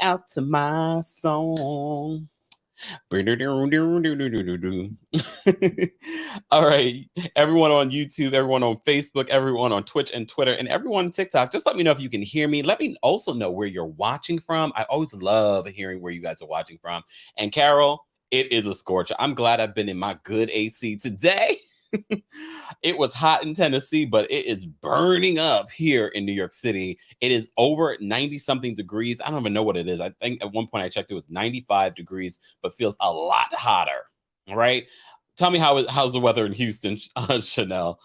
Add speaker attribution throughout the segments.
Speaker 1: out to my song. All right, everyone on YouTube, everyone on Facebook, everyone on Twitch and Twitter, and everyone on TikTok, just let me know if you can hear me. Let me also know where you're watching from. I always love hearing where you guys are watching from. And Carol, it is a scorcher. I'm glad I've been in my good AC today. It was hot in Tennessee, but it is burning up here in New York City. It is over 90 something degrees. I don't even know what it is. I think at one point I checked, it was 95 degrees, but feels a lot hotter. All right. Tell me how's the weather in Houston, Chanel?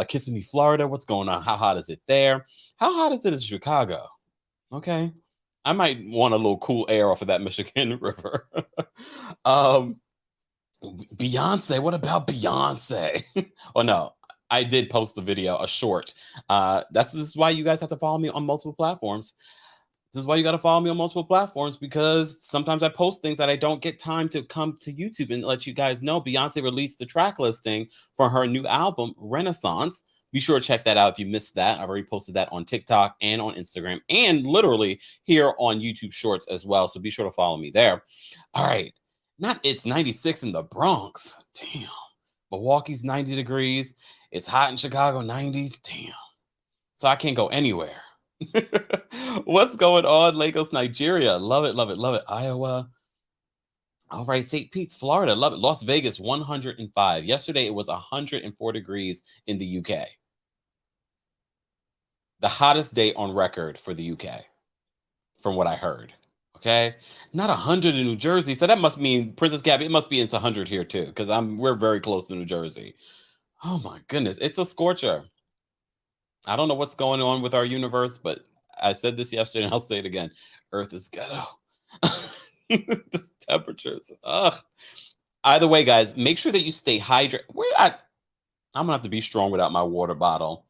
Speaker 1: Kissimmee, Florida. What's going on? How hot is it there? How hot is it in Chicago? Okay. I might want a little cool air off of that Michigan River. Beyonce, what about Beyonce? Oh no, I did post the video, a short. This is why you guys have to follow me on multiple platforms. This is why you got to follow me on multiple platforms, because sometimes I post things that I don't get time to come to YouTube and let you guys know. Beyonce released the track listing for her new album, Renaissance. Be sure to check that out if you missed that. I've already posted that on TikTok and on Instagram and literally here on YouTube Shorts as well. So be sure to follow me there. All right. It's 96 in the Bronx. Damn. Milwaukee's 90 degrees. It's hot in Chicago, 90s. Damn. So I can't go anywhere. What's going on? Lagos, Nigeria. Love it, love it, love it. Iowa. All right. St. Pete's, Florida. Love it. Las Vegas, 105. Yesterday, it was 104 degrees in the UK. The hottest day on record for the UK, from what I heard. Okay, not 100 in New Jersey, so that must mean Princess Gabby. It must be into 100 here too, because we're very close to New Jersey. Oh my goodness, it's a scorcher. I don't know what's going on with our universe, but I said this yesterday, and I'll say it again: Earth is ghetto. This temperatures. Ugh. Either way, guys, make sure that you stay hydrated. I'm gonna have to be strong without my water bottle.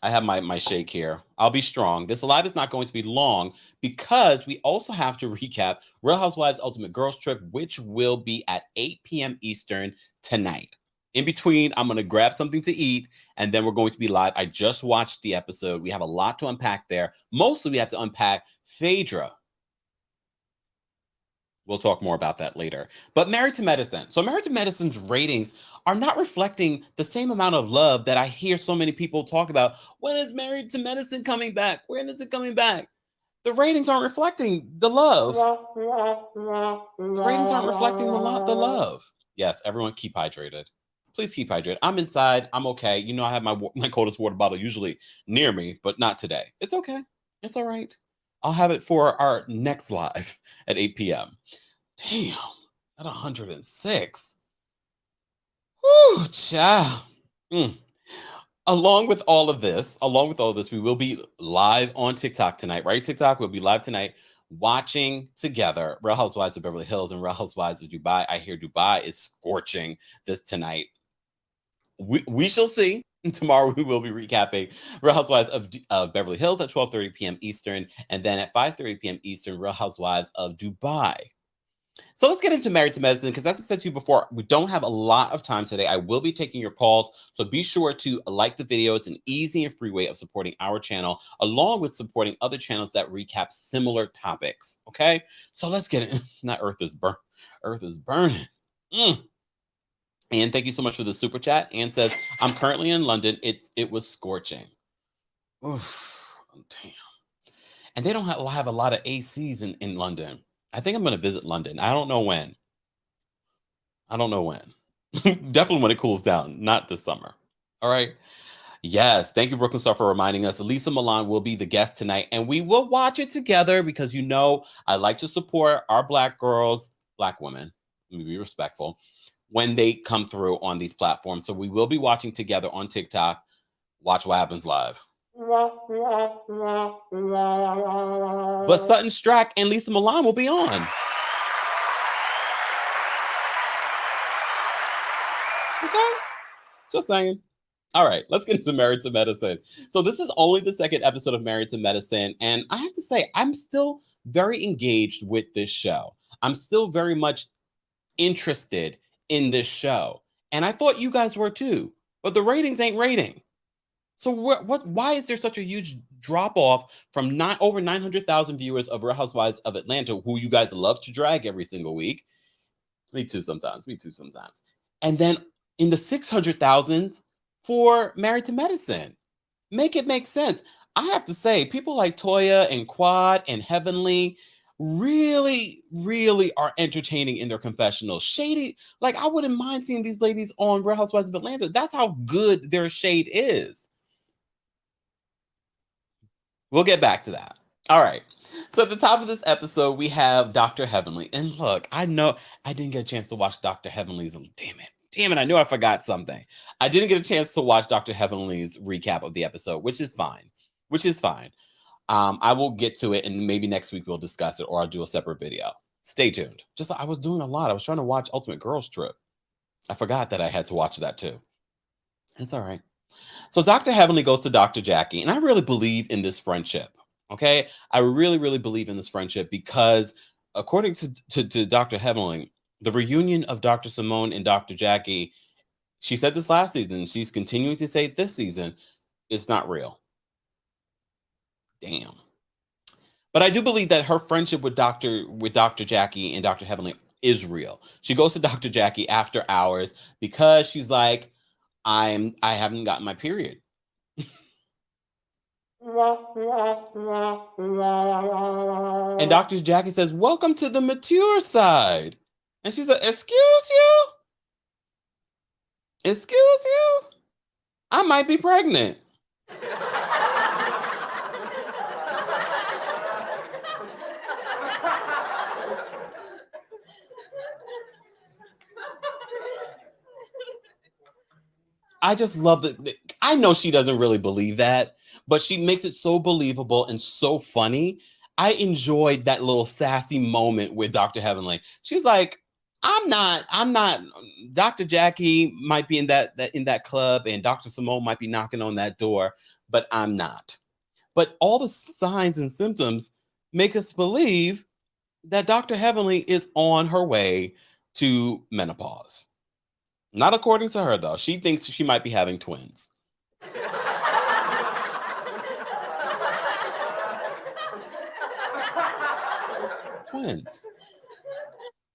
Speaker 1: I have my shake here. I'll be strong. This live is not going to be long because we also have to recap Real Housewives Ultimate Girls Trip, which will be at 8 p.m. Eastern tonight. In between, I'm going to grab something to eat, and then we're going to be live. I just watched the episode. We have a lot to unpack there. Mostly, we have to unpack Phaedra. We'll talk more about that later. But Married to Medicine. So Married to Medicine's ratings are not reflecting the same amount of love that I hear so many people talk about. When is Married to Medicine coming back? When is it coming back? The ratings aren't reflecting the love. The ratings aren't reflecting the love. Yes, everyone keep hydrated. Please keep hydrated. I'm inside. I'm okay. You know, I have my coldest water bottle usually near me, but not today. It's okay. It's all right. I'll have it for our next live at 8 p.m. Damn, at 106. Whew, child. Along with all of this, we will be live on TikTok tonight, right? TikTok will be live tonight, watching together Real Housewives of Beverly Hills and Real Housewives of Dubai. I hear Dubai is scorching this tonight. We shall see. Tomorrow we will be recapping Real Housewives of Beverly Hills at 12:30 p.m. Eastern, and then at 5:30 p.m. Eastern, Real Housewives of Dubai. So let's get into Married to Medicine, because as I said to you before, we don't have a lot of time today. I will be taking your calls, so be sure to like the video. It's an easy and free way of supporting our channel, along with supporting other channels that recap similar topics. Okay, so let's get it. Not Earth is burning. And thank you so much for the super chat. Ann says, I'm currently in London. It was scorching. Oof, damn. And they don't have a lot of ACs in London. I think I'm going to visit London. I don't know when. Definitely when it cools down, not this summer. All right. Yes. Thank you, Brooklyn Star, for reminding us. Lisa Milan will be the guest tonight, and we will watch it together because, you know, I like to support our Black girls, Black women. Let me be respectful when they come through on these platforms. So we will be watching together on TikTok. Watch what happens live. But Sutton Strack and Lisa Milan will be on. Okay. Just saying. All right, let's get into Married to Medicine. So this is only the second episode of Married to Medicine, and I have to say, I'm still very engaged with this show. I'm still very much interested in this show. And I thought you guys were too, but the ratings ain't rating. So why is there such a huge drop off from over 900,000 viewers of Real Housewives of Atlanta, who you guys love to drag every single week? Me too sometimes. Me too sometimes. And then in the 600,000 for Married to Medicine. Make it make sense. I have to say, people like Toya and Quad and Heavenly really, really are entertaining in their confessionals. Shady, like I wouldn't mind seeing these ladies on Real Housewives of Atlanta. That's how good their shade is. We'll get back to that. All right. So at the top of this episode, we have Dr. Heavenly. And look, I know I didn't get a chance to watch Dr. Heavenly's. Damn it. Damn it. I knew I forgot something. I didn't get a chance to watch Dr. Heavenly's recap of the episode, which is fine. Which is fine. I will get to it and maybe next week we'll discuss it or I'll do a separate video. Stay tuned. Just I was doing a lot. I was trying to watch Ultimate Girls Trip. I forgot that I had to watch that too. It's all right. So Dr. Heavenly goes to Dr. Jackie, and I really believe in this friendship. Okay. I really, really believe in this friendship because according to Dr. Heavenly, the reunion of Dr. Simone and Dr. Jackie, she said this last season, she's continuing to say it this season, it's not real. Damn. But I do believe that her friendship with Dr. Jackie and Dr. Heavenly is real. She goes to Dr. Jackie after hours because she's like, I haven't gotten my period. And Dr. Jackie says, welcome to the mature side. And she said, excuse you? Excuse you? I might be pregnant. I just love that. I know she doesn't really believe that, but she makes it so believable and so funny. I enjoyed that little sassy moment with Dr. Heavenly. She's like, I'm not, Dr. Jackie might be in that club and Dr. Simone might be knocking on that door, but I'm not. But all the signs and symptoms make us believe that Dr. Heavenly is on her way to menopause. Not according to her, though. She thinks she might be having twins. Twins.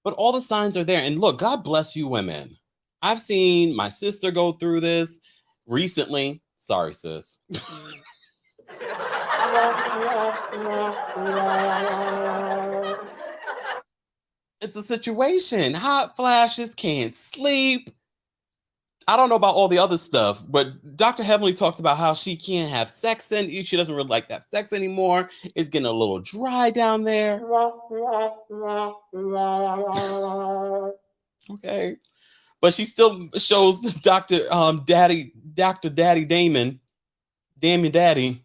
Speaker 1: But all the signs are there. And look, God bless you women. I've seen my sister go through this recently. Sorry, sis. It's a situation. Hot flashes, can't sleep. I don't know about all the other stuff, but Dr. Heavenly talked about how she can't have sex and she doesn't really like to have sex anymore. It's getting a little dry down there. Okay. But she still shows Dr. Daddy Damon, Damn Daddy,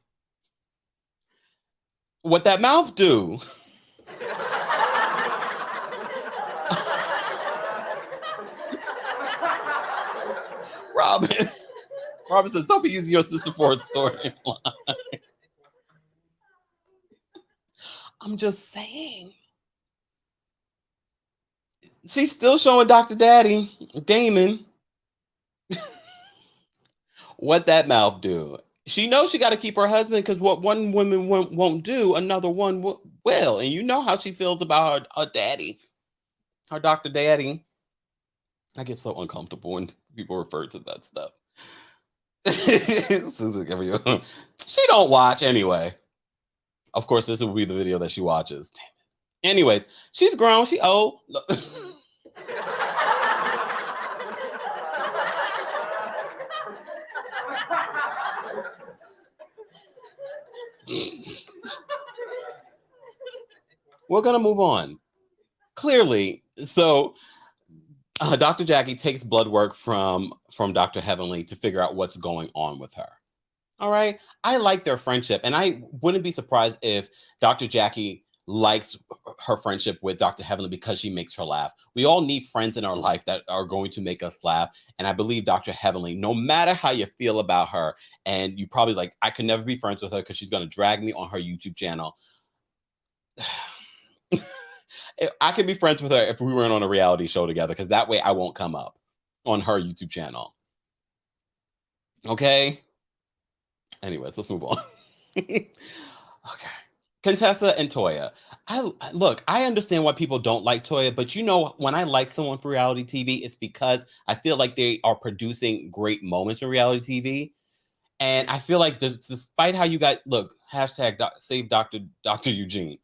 Speaker 1: what that mouth do. Robin says, don't be using your sister for a storyline. I'm just saying. She's still showing Dr. Daddy, Damon, what that mouth do. She knows she got to keep her husband because what one woman won't do, another one will. And you know how she feels about her daddy, her Dr. Daddy. I get so uncomfortable when people refer to that stuff. She don't watch anyway. Of course, this will be the video that she watches. Damn it. Anyway, she's grown. She old. We're gonna move on. Clearly, so Dr. Jackie takes blood work from Dr. Heavenly to figure out what's going on with her. All right. I like their friendship. And I wouldn't be surprised if Dr. Jackie likes her friendship with Dr. Heavenly because she makes her laugh. We all need friends in our life that are going to make us laugh. And I believe Dr. Heavenly, no matter how you feel about her, and you probably like, I could never be friends with her because she's going to drag me on her YouTube channel. I could be friends with her if we weren't on a reality show together, because that way I won't come up on her YouTube channel. Okay? Anyways, let's move on. Okay. Contessa and Toya. Look, I understand why people don't like Toya, but when I like someone for reality TV, it's because I feel like they are producing great moments in reality TV. And I feel like despite how you guys look, hashtag save Dr. Eugene.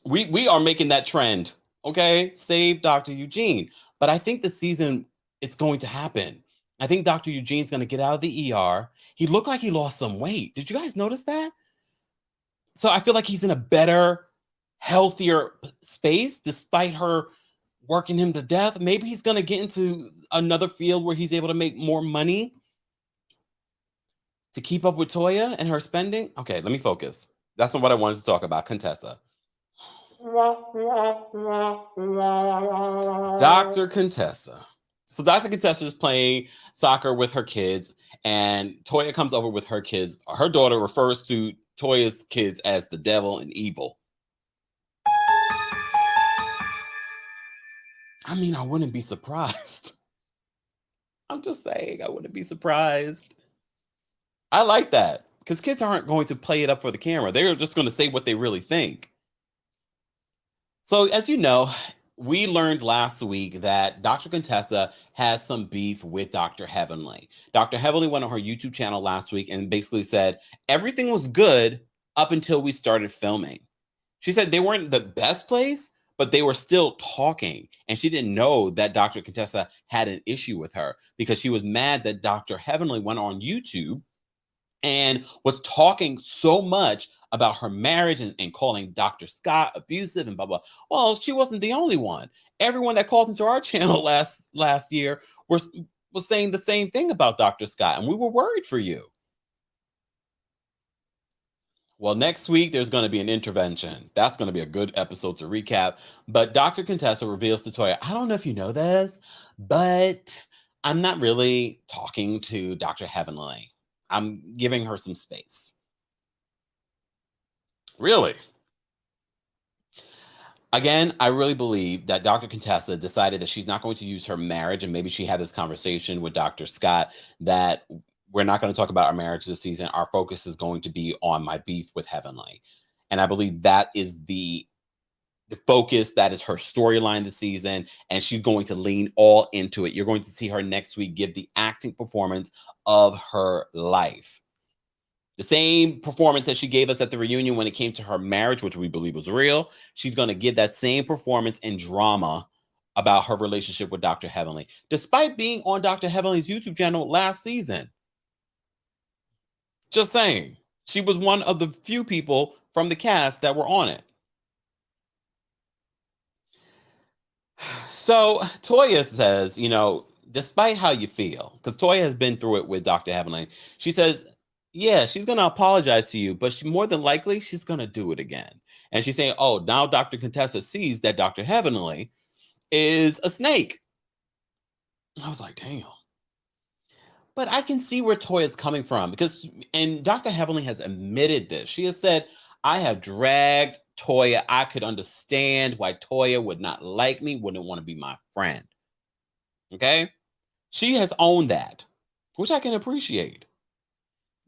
Speaker 1: We are making that trend. Okay. Save Dr. Eugene. But I think the season it's going to happen. I think Dr. Eugene's going to get out of the ER. He looked like he lost some weight. Did you guys notice that? So I feel like he's in a better, healthier space despite her working him to death. Maybe he's going to get into another field where he's able to make more money to keep up with Toya and her spending. Okay, let me focus. That's not what I wanted to talk about. Contessa. Dr. Contessa. So Dr. Contessa is playing soccer with her kids, and Toya comes over with her kids. Her daughter refers to Toya's kids as the devil and evil. I mean, I wouldn't be surprised. I'm just saying, I wouldn't be surprised. I like that because kids aren't going to play it up for the camera. They're just going to say what they really think. So, as you know, we learned last week that Dr. Contessa has some beef with Dr. Heavenly. Dr. Heavenly went on her YouTube channel last week and basically said everything was good up until we started filming. She said they weren't the best place, but they were still talking. And she didn't know that Dr. Contessa had an issue with her because she was mad that Dr. Heavenly went on YouTube and was talking so much about her marriage and calling Dr. Scott abusive and blah, blah. Well, she wasn't the only one. Everyone that called into our channel last year was saying the same thing about Dr. Scott, and we were worried for you. Well, next week, there's going to be an intervention. That's going to be a good episode to recap. But Dr. Contessa reveals to Toya, I don't know if you know this, but I'm not really talking to Dr. Heavenly. I'm giving her some space. Really? Again, I really believe that Dr. Contessa decided that she's not going to use her marriage, and maybe she had this conversation with Dr. Scott that we're not going to talk about our marriage this season. Our focus is going to be on my beef with Heavenly. And I believe that is the focus, that is her storyline this season, and she's going to lean all into it. You're going to see her next week give the acting performance of her life. The same performance that she gave us at the reunion when it came to her marriage, which we believe was real, she's going to give that same performance and drama about her relationship with Dr. Heavenly, despite being on Dr. Heavenly's YouTube channel last season. Just saying. She was one of the few people from the cast that were on it. So Toya says, despite how you feel, because Toya has been through it with Dr. Heavenly, she says, yeah, she's going to apologize to you, but more than likely, she's going to do it again. And she's saying, oh, now Dr. Contessa sees that Dr. Heavenly is a snake. I was like, damn. But I can see where Toya's coming from and Dr. Heavenly has admitted this. She has said, I have dragged Toya. I could understand why Toya would not like me, wouldn't want to be my friend. Okay? She has owned that, which I can appreciate.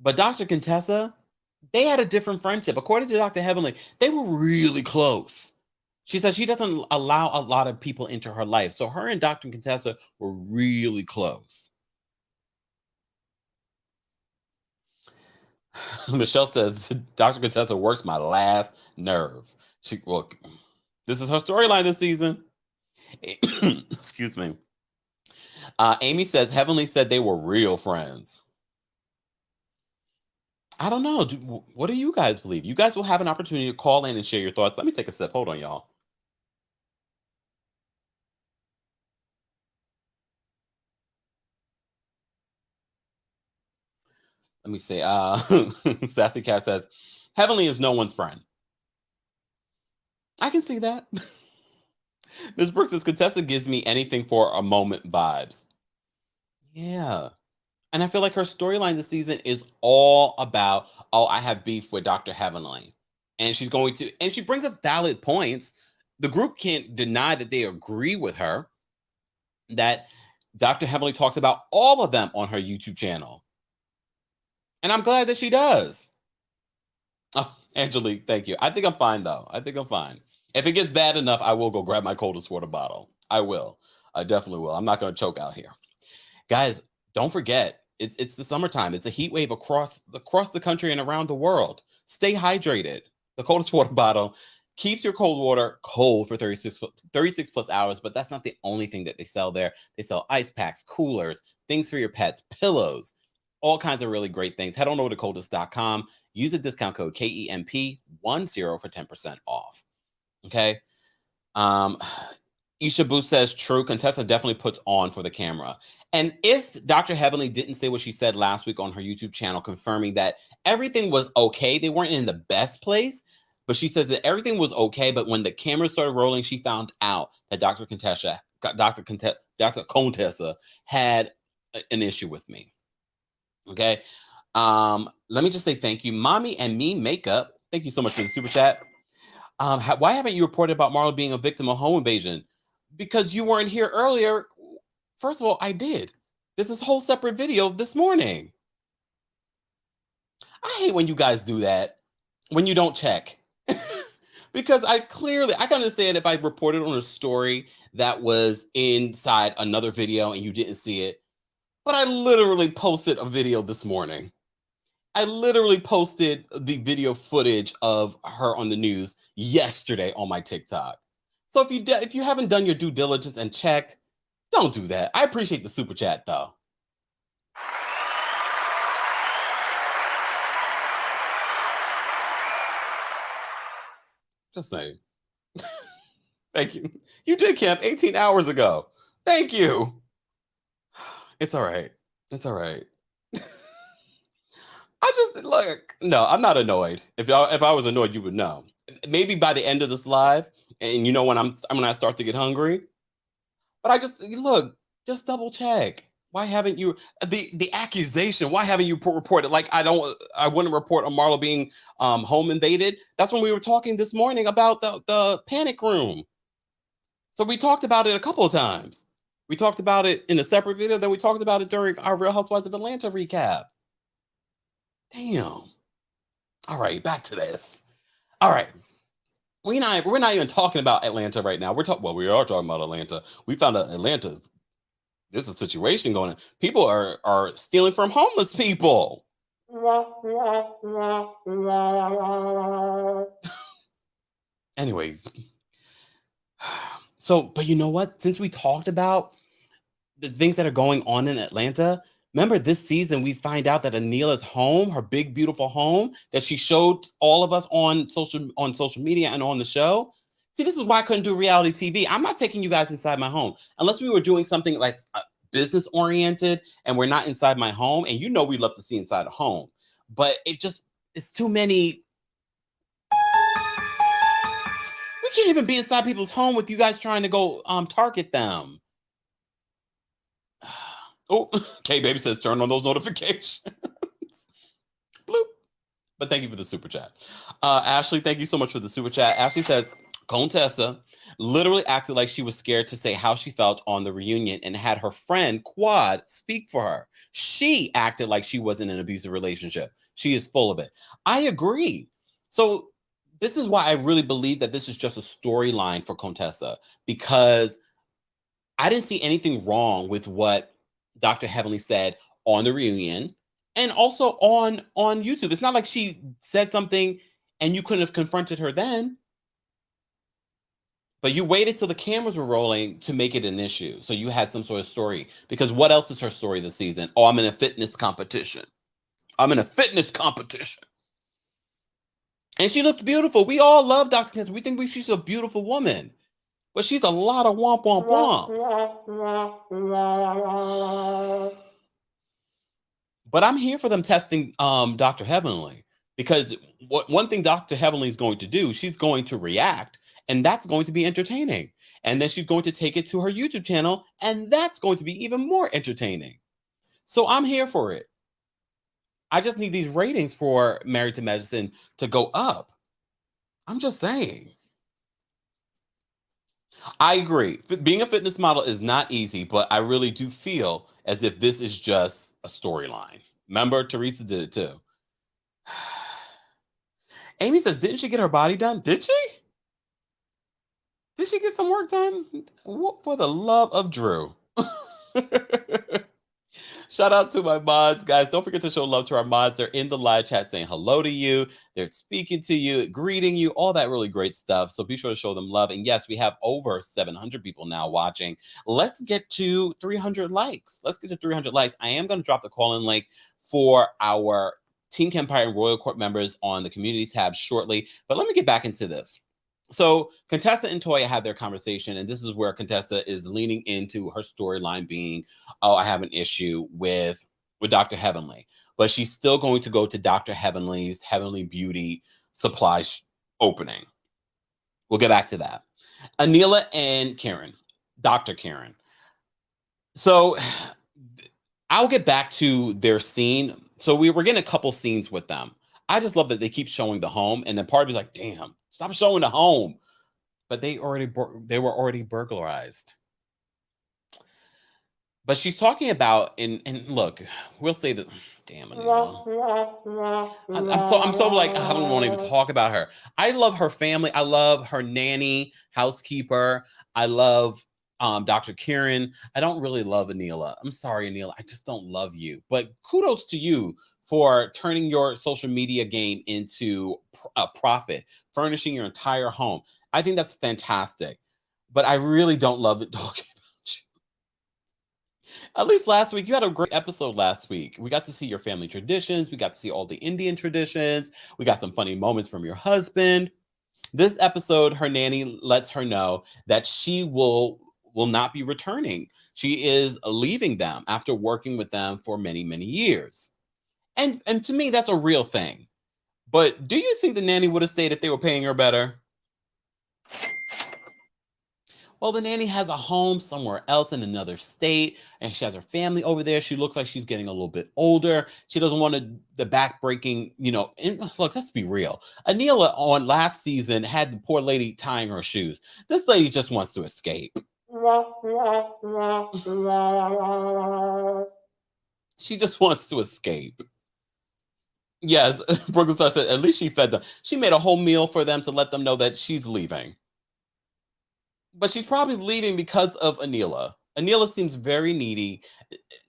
Speaker 1: But Dr. Contessa, they had a different friendship. According to Dr. Heavenly, they were really close. She says she doesn't allow a lot of people into her life. So her and Dr. Contessa were really close. Michelle says, Dr. Contessa works my last nerve. This is her storyline this season. Excuse me. Amy says, Heavenly said they were real friends. I don't know. What do you guys believe? You guys will have an opportunity to call in and share your thoughts. Let me take a sip. Hold on, y'all. Let me see. Sassy Cat says, Heavenly is no one's friend. I can see that. Ms. Brooks says, Contessa gives me anything for a moment vibes. Yeah. And I feel like her storyline this season is all about, I have beef with Dr. Heavenly. And she brings up valid points. The group can't deny that they agree with her, that Dr. Heavenly talked about all of them on her YouTube channel. And I'm glad that she does. Oh, Angelique, thank you. I think I'm fine though. I think I'm fine. If it gets bad enough, I will go grab my coldest water bottle. I will. I definitely will. I'm not going to choke out here. Guys, don't forget, it's the summertime. It's a heat wave across the country and around the world. Stay hydrated. The coldest water bottle keeps your cold water cold for 36 plus hours, but that's not the only thing that they sell there. They sell ice packs, coolers, things for your pets, pillows, all kinds of really great things. Head on over to coldest.com. Use the discount code KEMP10 for 10% off. Okay. Um, Isha Booth says, true. Contessa definitely puts on for the camera. And if Dr. Heavenly didn't say what she said last week on her YouTube channel, confirming that everything was okay, they weren't in the best place, but she says that everything was okay. But when the camera started rolling, she found out that Dr. Contessa had an issue with me. Okay. Let me just say thank you. Mommy and Me Makeup. Thank you so much for the super chat. Why haven't you reported about Marlo being a victim of home invasion? Because you weren't here earlier. First of all, I did. There's this whole separate video this morning. I hate when you guys do that, when you don't check. Because I can understand if I reported on a story that was inside another video and you didn't see it. But I literally posted a video this morning. I literally posted the video footage of her on the news yesterday on my TikTok. So if you haven't done your due diligence and checked, don't do that. I appreciate the super chat though. Just saying. Thank you. You did camp 18 hours ago. Thank you. It's all right. It's all right. I just look. No, I'm not annoyed. If I was annoyed, you would know. Maybe by the end of this live, and you know when I start to get hungry. But I just look, just double check. Why haven't you the accusation? Why haven't you reported? Like I wouldn't report on Marlo being home invaded. That's when we were talking this morning about the panic room. So we talked about it a couple of times. We talked about it in a separate video, then we talked about it during our Real Housewives of Atlanta recap. Damn. All right, back to this. All right. We're not even talking about Atlanta right now. We are talking about Atlanta. We found out Atlanta's there's a situation going on. People are stealing from homeless people. Anyways, so but you know what? Since we talked about the things that are going on in Atlanta, remember this season we find out that Anila's home, her big beautiful home that she showed all of us on social media and on the show. See, this is why I couldn't do reality TV. I'm not taking you guys inside my home unless we were doing something like business oriented and we're not inside my home. And you know we love to see inside a home, but it's too many. We can't even be inside people's home with you guys trying to go target them. Oh, K Baby says turn on those notifications. Bloop. But thank you for the super chat. Ashley, thank you so much for the super chat. Ashley says, Contessa literally acted like she was scared to say how she felt on the reunion and had her friend Quad speak for her. She acted like she was in an abusive relationship. She is full of it. I agree. So this is why I really believe that this is just a storyline for Contessa, because I didn't see anything wrong with what Dr. Heavenly said on the reunion and also on YouTube. It's not like she said something and you couldn't have confronted her then. But you waited till the cameras were rolling to make it an issue. So you had some sort of story. Because what else is her story this season? Oh, I'm in a fitness competition. I'm in a fitness competition. And she looked beautiful. We all love Dr. Contessa. We think she's a beautiful woman. But she's a lot of womp womp womp. But I'm here for them testing Dr. Heavenly, because one thing Dr. Heavenly is going to do, she's going to react, and that's going to be entertaining. And then she's going to take it to her YouTube channel, and that's going to be even more entertaining. So I'm here for it. I just need these ratings for Married to Medicine to go up. I'm just saying. I agree. Being a fitness model is not easy, but I really do feel as if this is just a storyline. Remember, Teresa did it too. Amy says, didn't she get her body done? Did she? Did she get some work done? What for the love of Drew? Shout out to my mods, guys. Don't forget to show love to our mods. They're in the live chat saying hello to you. They're speaking to you, greeting you, all that really great stuff. So be sure to show them love. And yes, we have over 700 people now watching. Let's get to 300 likes. Let's get to 300 likes. I am going to drop the call-in link for our Team Kempire and Royal Court members on the community tab shortly. But let me get back into this. So Contessa and Toya have their conversation, and this is where Contessa is leaning into her storyline being, oh, I have an issue with Dr. Heavenly, but she's still going to go to Dr. Heavenly's Heavenly Beauty Supply opening. We'll get back to that. Anila and Kiran, Dr. Kiran. So I'll get back to their scene. So we're getting a couple scenes with them. I just love that they keep showing the home, and then part of me is like, damn, stop showing the home. But they were already burglarized. But she's talking about, and look, we'll say that, damn it. I'm so like, I don't want to even talk about her. I love her family. I love her nanny, housekeeper. I love Dr. Kiran. I don't really love Anila. I'm sorry, Anila. I just don't love you. But kudos to you for turning your social media game into a profit, furnishing your entire home. I think that's fantastic. But I really don't love it talking about you. At least last week, you had a great episode last week. We got to see your family traditions. We got to see all the Indian traditions. We got some funny moments from your husband. This episode, her nanny lets her know that she will not be returning. She is leaving them after working with them for many, many years. And to me, that's a real thing. But do you think the nanny would have stayed if they were paying her better? Well, the nanny has a home somewhere else in another state, and she has her family over there. She looks like she's getting a little bit older. She doesn't want the back-breaking, and look, let's be real. Anila on last season had the poor lady tying her shoes. This lady just wants to escape. She just wants to escape. Yes, Brooklyn Star said, at least she fed them. She made a whole meal for them to let them know that she's leaving. But she's probably leaving because of Anila. Anila seems very needy,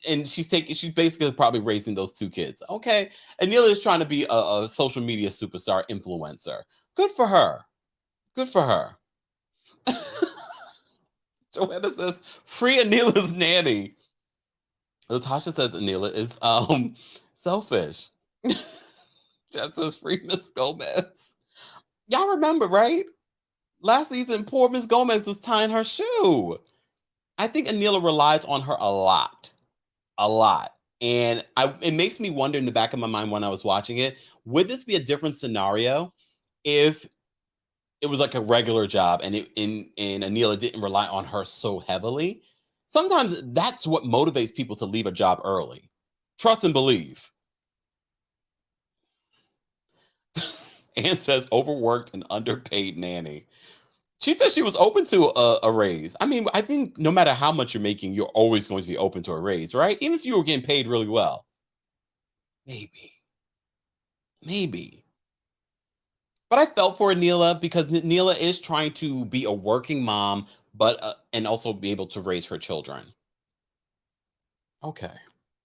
Speaker 1: and she's basically probably raising those two kids. Okay, Anila is trying to be a social media superstar influencer. Good for her. Good for her. Joanna says, free Anila's nanny. Latasha says Anila is selfish. Jet says free Miss Gomez. Y'all remember, right? Last season, poor Miss Gomez was tying her shoe. I think Anila relies on her a lot. And it makes me wonder in the back of my mind when I was watching it, would this be a different scenario if it was like a regular job and Anila didn't rely on her so heavily? Sometimes that's what motivates people to leave a job early. Trust and believe. Ann says overworked and underpaid nanny. She said she was open to a raise. I mean, I think no matter how much you're making, you're always going to be open to a raise, right? Even if you were getting paid really well. Maybe. But I felt for Anila because Anila is trying to be a working mom, but and also be able to raise her children. Okay.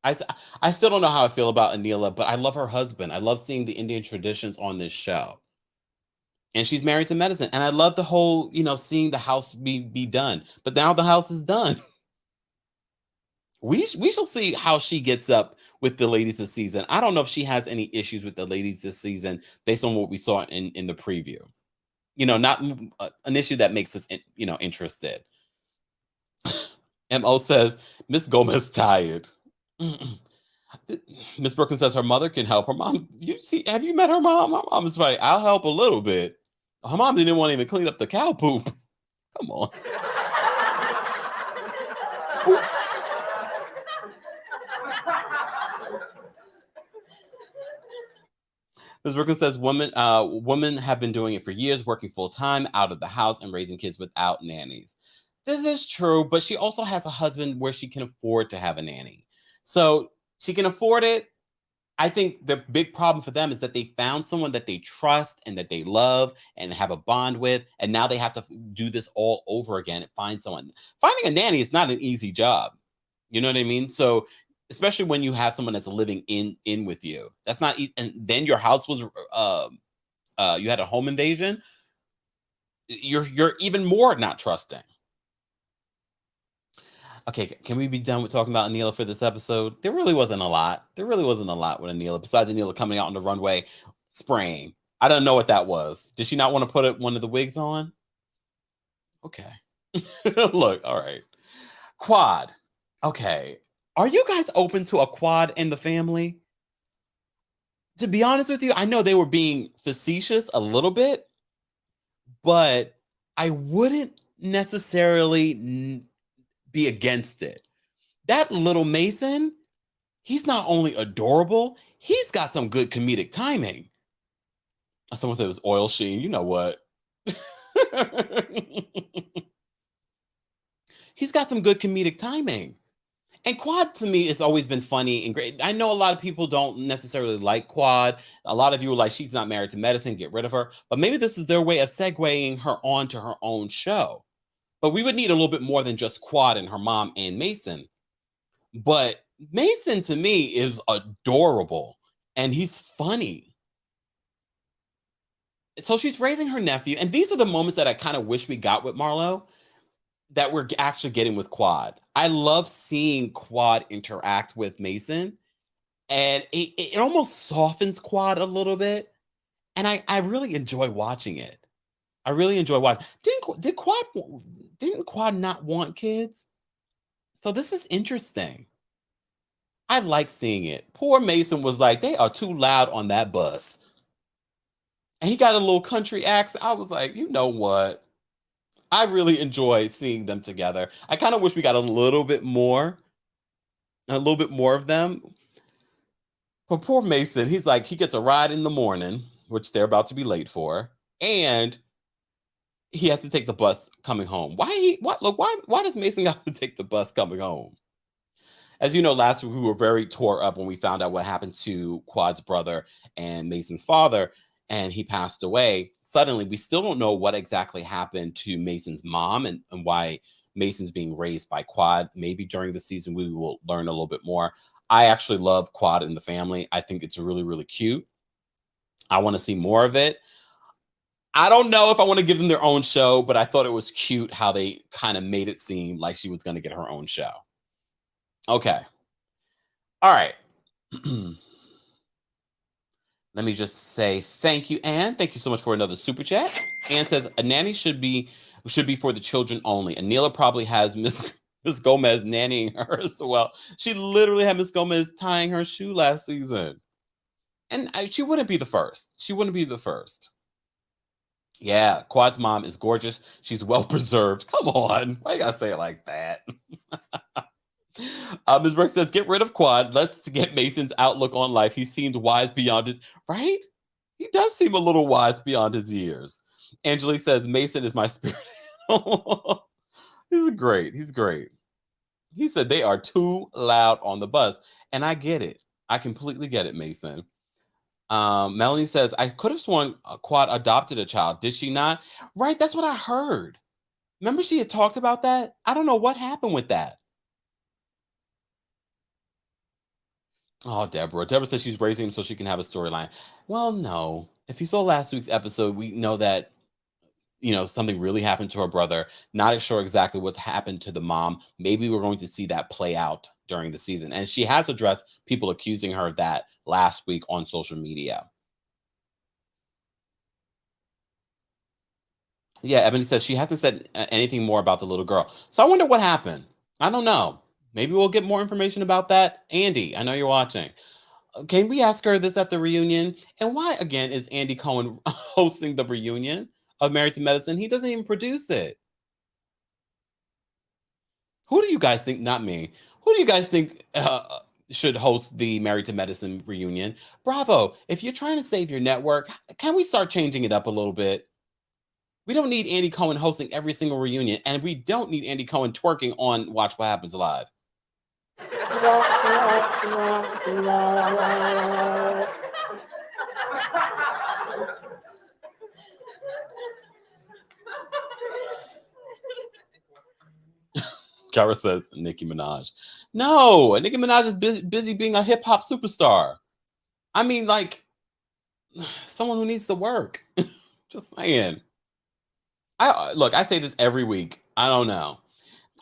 Speaker 1: I still don't know how I feel about Anila, but I love her husband. I love seeing the Indian traditions on this show. And she's married to medicine. And I love the whole, seeing the house be done. But now the house is done. We shall see how she gets up with the ladies this season. I don't know if she has any issues with the ladies this season based on what we saw in the preview. Not an issue that makes us, interested. MO says, Miss Gomez tired. Miss Brooklyn says her mother can help. Her mom, have you met her mom? My mom is like, I'll help a little bit. Her mom didn't want to even clean up the cow poop. Come on. Ms. Brooklyn says women have been doing it for years, working full time out of the house and raising kids without nannies. This is true, but she also has a husband where she can afford to have a nanny. So she can afford it. I think the big problem for them is that they found someone that they trust and that they love and have a bond with, and now they have to do this all over again and find someone. Finding a nanny is not an easy job. You know what I mean? So, especially when you have someone that's living in with you, that's not. And then your house was, you had a home invasion. You're even more not trusting. Okay, can we be done with talking about Anila for this episode? There really wasn't a lot. There really wasn't a lot with Anila besides Anila coming out on the runway spraying. I don't know what that was. Did she not want to put one of the wigs on? Okay. Look, all right. Quad. Okay. Are you guys open to a quad in the family? To be honest with you, I know they were being facetious a little bit, but I wouldn't necessarily be against it. That little Mason, he's not only adorable, he's got some good comedic timing. Someone said it was oil sheen. You know what? He's got some good comedic timing. And Quad to me has always been funny and great. I know a lot of people don't necessarily like Quad. A lot of you are like, she's not married to medicine, get rid of her. But maybe this is their way of segueing her onto her own show. But we would need a little bit more than just Quad and her mom and Mason. But Mason to me is adorable and he's funny. So she's raising her nephew. And these are the moments that I kind of wish we got with Marlo that we're actually getting with Quad. I love seeing Quad interact with Mason, and it almost softens Quad a little bit. And I really enjoy watching it. I really enjoy watching. Didn't Quad not want kids? So this is interesting. I like seeing it. Poor Mason was like, they are too loud on that bus. And he got a little country accent. I was like, you know what? I really enjoy seeing them together. I kind of wish we got a little bit more of them. But poor Mason, he's like, he gets a ride in the morning, which they're about to be late for, and he has to take the bus coming home. Why does Mason have to take the bus coming home? As you know, last week we were very tore up when we found out what happened to Quad's brother and Mason's father, and he passed away. Suddenly, we still don't know what exactly happened to Mason's mom and why Mason's being raised by Quad. Maybe during the season we will learn a little bit more. I actually love Quad and the family. I think it's really, really cute. I want to see more of it. I don't know if I want to give them their own show, but I thought it was cute how they kind of made it seem like she was going to get her own show. Okay. All right. Let me just say thank you, Anne. Thank you so much for another super chat. Anne says a nanny should be for the children only. Anila probably has Miss Gomez nannying her as well. She literally had Miss Gomez tying her shoe last season, and she wouldn't be the first. She wouldn't be the first. Yeah, Quad's mom is gorgeous. She's well preserved. Come on, why you gotta say it like that? Ms. Brooks says, get rid of Quad. Let's get Mason's outlook on life. He seemed wise beyond his, right? He does seem a little wise beyond his years. Angelique says, Mason is my spirit animal. He's great. He's great. He said they are too loud on the bus. And I get it. I completely get it, Mason. Melanie says, I could have sworn Quad adopted a child. Did she not? Right. That's what I heard. Remember she had talked about that? I don't know what happened with that. Oh, Deborah. Deborah says she's raising him so she can have a storyline. Well, no. If you saw last week's episode, we know that, something really happened to her brother. Not sure exactly what's happened to the mom. Maybe we're going to see that play out during the season. And she has addressed people accusing her of that last week on social media. Yeah, Ebony says she hasn't said anything more about the little girl. So I wonder what happened. I don't know. Maybe we'll get more information about that. Andy, I know you're watching. Can we ask her this at the reunion? And why, again, is Andy Cohen hosting the reunion of Married to Medicine? He doesn't even produce it. Who do you guys think, not me, who do you guys think should host the Married to Medicine reunion? Bravo. If you're trying to save your network, can we start changing it up a little bit? We don't need Andy Cohen hosting every single reunion, and we don't need Andy Cohen twerking on Watch What Happens Live. Kara says Nicki Minaj. No, Nicki Minaj is busy being a hip hop superstar. I mean, like someone who needs to work. Just saying. I look. I say this every week. I don't know.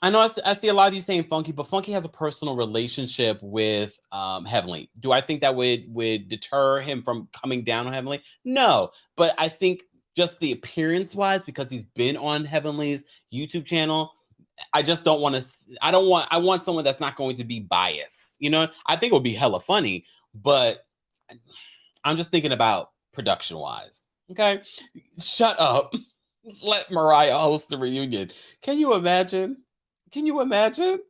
Speaker 1: I know I see a lot of you saying Funky, but Funky has a personal relationship with Heavenly. Do I think that would deter him from coming down on Heavenly? No, but I think just the appearance wise, because he's been on Heavenly's YouTube channel, I just don't want to. I want someone that's not going to be biased. You know, I think it would be hella funny, but I'm just thinking about production wise. Okay, shut up. Let Mariah host the reunion. Can you imagine? Can you imagine?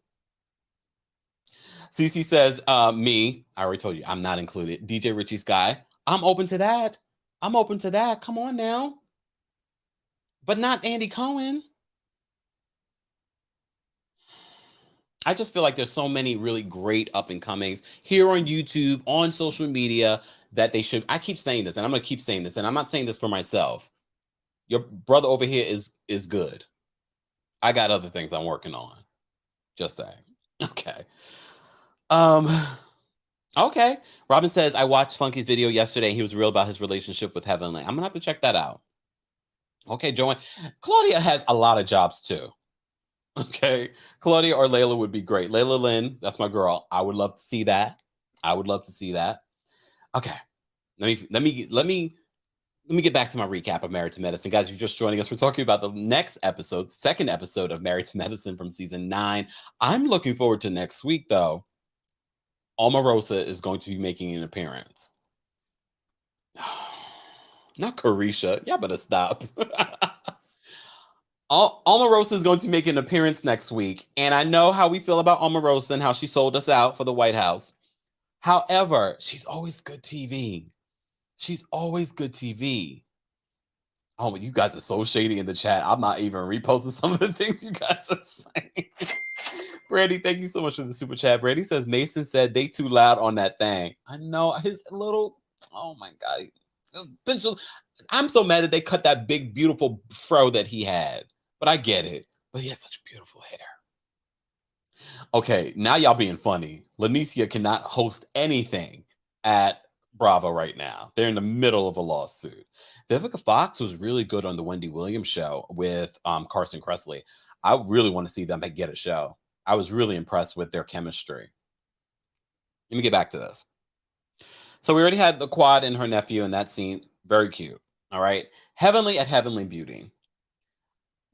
Speaker 1: Cece says, me, I already told you, I'm not included. DJ Richie Sky, I'm open to that. I'm open to that. Come on now. But not Andy Cohen. I just feel like there's so many really great up and comings here on YouTube, on social media that they should. I keep saying this, and I'm going to keep saying this, and I'm not saying this for myself. Your brother over here is good. I got other things I'm working on. Just saying. Okay. Um. Okay. Robin says I watched Funky's video yesterday. He was real about his relationship with Heavenly. I'm gonna have to check that out. Okay, Joanne. Claudia has a lot of jobs too. Okay. Claudia or Layla would be great. Layla Lynn, that's my girl. I would love to see that. I would love to see that. Okay. Let me get back to my recap of Married to Medicine. Guys, if you're just joining us, we're talking about the next episode, second episode of Married to Medicine from season 9. I'm looking forward to next week though. Omarosa is going to be making an appearance. Not Carisha. Y'all better stop. Omarosa is going to make an appearance next week. And I know how we feel about Omarosa and how she sold us out for the White House. However, she's always good TV. She's always good TV. Oh, you guys are so shady in the chat. I'm not even reposting some of the things you guys are saying. Brandy, thank you so much for the super chat. Brandy says Mason said they too loud on that thing. I know his little. Oh my god, I'm so mad that they cut that big beautiful fro that he had. But I get it. But he has such beautiful hair. Okay, now y'all being funny. Lanicia cannot host anything at Bravo right now. They're in the middle of a lawsuit. Vivica Fox was really good on the Wendy Williams show with Carson Kressley. I really want to see them get a show. I was really impressed with their chemistry. Let me get back to this. So we already had the quad and her nephew in that scene. Very cute. All right. Heavenly at Heavenly Beauty.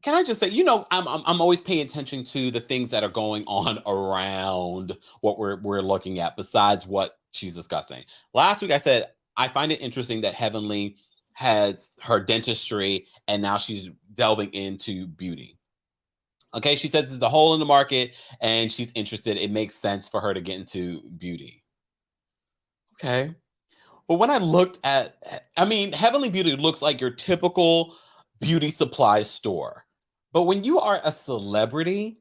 Speaker 1: Can I just say, I'm always paying attention to the things that are going on around what we're looking at besides what she's discussing. Last week I said I find it interesting that Heavenly has her dentistry and now she's delving into beauty. Okay, she says there's a hole in the market and she's interested. It makes sense for her to get into beauty. Okay. But when I looked Heavenly Beauty looks like your typical beauty supply store. But when you are a celebrity,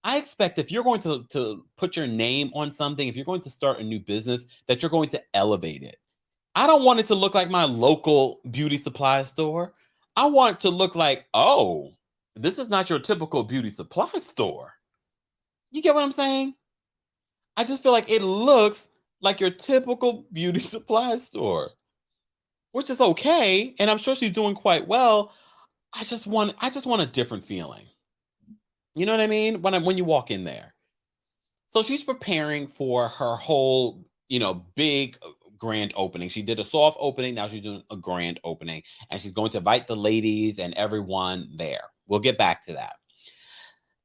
Speaker 1: I expect if you're going to put your name on something, if you're going to start a new business, that you're going to elevate it. I don't want it to look like my local beauty supply store. I want it to look like, oh, this is not your typical beauty supply store. You get what I'm saying? I just feel like it looks like your typical beauty supply store, which is okay. And I'm sure she's doing quite well. I just want a different feeling. You know what I mean? When you walk in there. So she's preparing for her whole, big grand opening. She did a soft opening. Now she's doing a grand opening and she's going to invite the ladies and everyone there. We'll get back to that.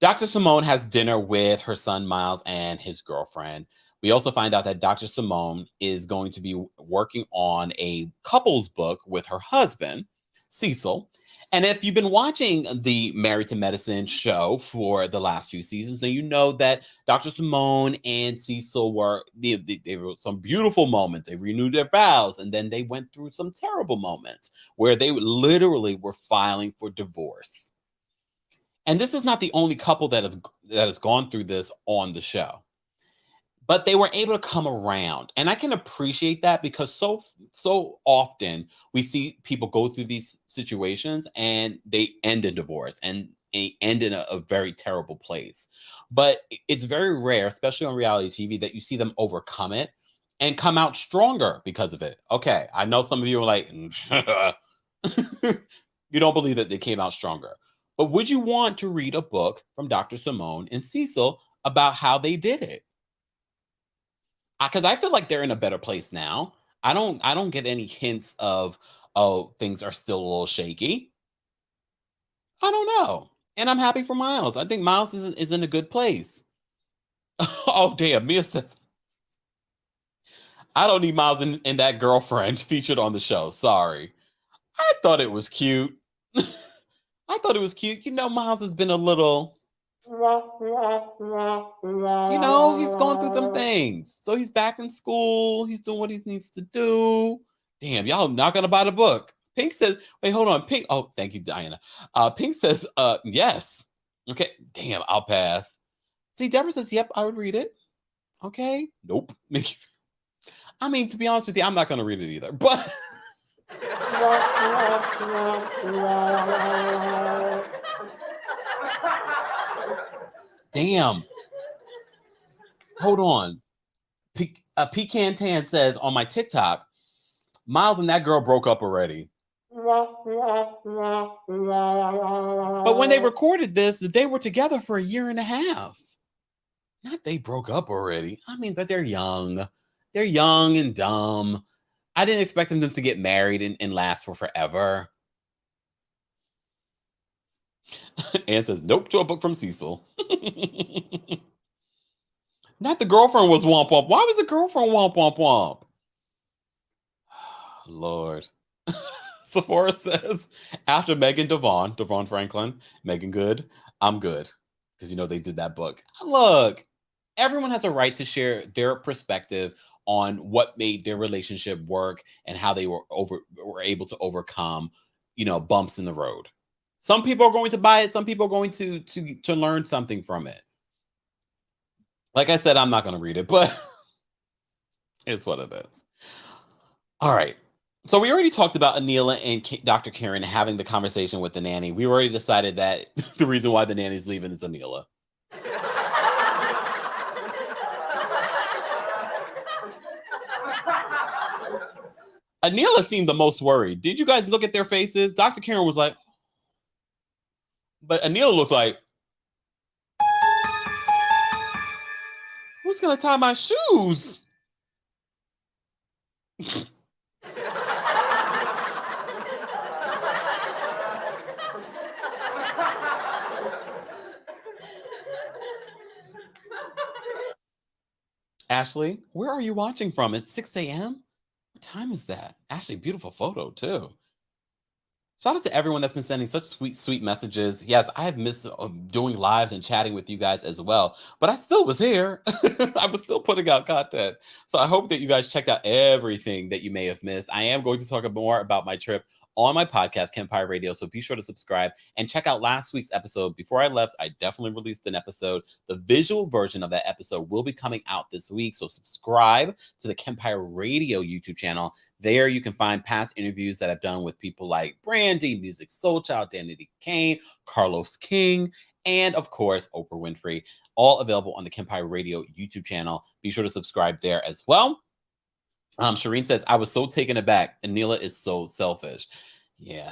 Speaker 1: Dr. Simone has dinner with her son, Miles, and his girlfriend. We also find out that Dr. Simone is going to be working on a couples book with her husband, Cecil. And if you've been watching the Married to Medicine show for the last few seasons, then you know that Dr. Simone and Cecil were some beautiful moments. They renewed their vows, and then they went through some terrible moments where they literally were filing for divorce. And this is not the only couple that has gone through this on the show. but they were able to come around, and I can appreciate that because so often we see people go through these situations and they end in divorce and they end in a very terrible place. But it's very rare, especially on reality TV, that you see them overcome it and come out stronger because of it. Okay, I know some of you are like, you don't believe that they came out stronger. But would you want to read a book from Dr. Simone and Cecil about how they did it? Because I feel like they're in a better place now. I don't get any hints of, oh, things are still a little shaky. I don't know. And I'm happy for Miles. I think Miles is in a good place. Oh damn, Mia says I don't need Miles in that girlfriend featured on the show. Sorry. I thought it was cute. I thought it was cute. Miles has been a little, he's going through some things. So he's back in school. He's doing what he needs to do. Damn, y'all not gonna buy the book. Pink says, wait, hold on. Pink. Oh, thank you, Diana. Pink says, yes. Okay. Damn, I'll pass. See, Deborah says, yep, I would read it. Okay. Nope. I mean, to be honest with you, I'm not gonna read it either. But damn. Hold on. Pecan Tan says on my TikTok, Miles and that girl broke up already. But when they recorded this, they were together for a year and a half. Not they broke up already. I mean, but they're young. They're young and dumb. I didn't expect them to get married and last for forever. Anne says, nope, to a book from Cecil. Not the girlfriend was womp womp. Why was the girlfriend womp womp womp? Lord. Sephora says, after Megan Devon Franklin, Megan Good, I'm good. Because, they did that book. Look, everyone has a right to share their perspective on what made their relationship work and how they were able to overcome, bumps in the road. Some people are going to buy it. Some people are going to learn something from it. Like I said, I'm not going to read it, but it's what it is. All right. So we already talked about Anila and Dr. Kiran having the conversation with the nanny. We already decided that the reason why the nanny's leaving is Anila. Anila seemed the most worried. Did you guys look at their faces? Dr. Kiran was like, but Anila looked like, who's going to tie my shoes? Ashley, where are you watching from? It's 6 a.m.? What time is that? Ashley, beautiful photo too. Shout out to everyone that's been sending such sweet, sweet messages. Yes, I have missed doing lives and chatting with you guys as well, but I still was here. I was still putting out content. So I hope that you guys checked out everything that you may have missed. I am going to talk more about my trip on my podcast, Kempire Radio. So be sure to subscribe and check out last week's episode. Before I left, I definitely released an episode. The visual version of that episode will be coming out this week. So subscribe to the Kempire Radio YouTube channel. There you can find past interviews that I've done with people like Brandy, Music Soul Child, Danity Kane, Carlos King, and of course, Oprah Winfrey, all available on the Kempire Radio YouTube channel. Be sure to subscribe there as well. Shireen says, I was so taken aback. Anila is so selfish. Yeah.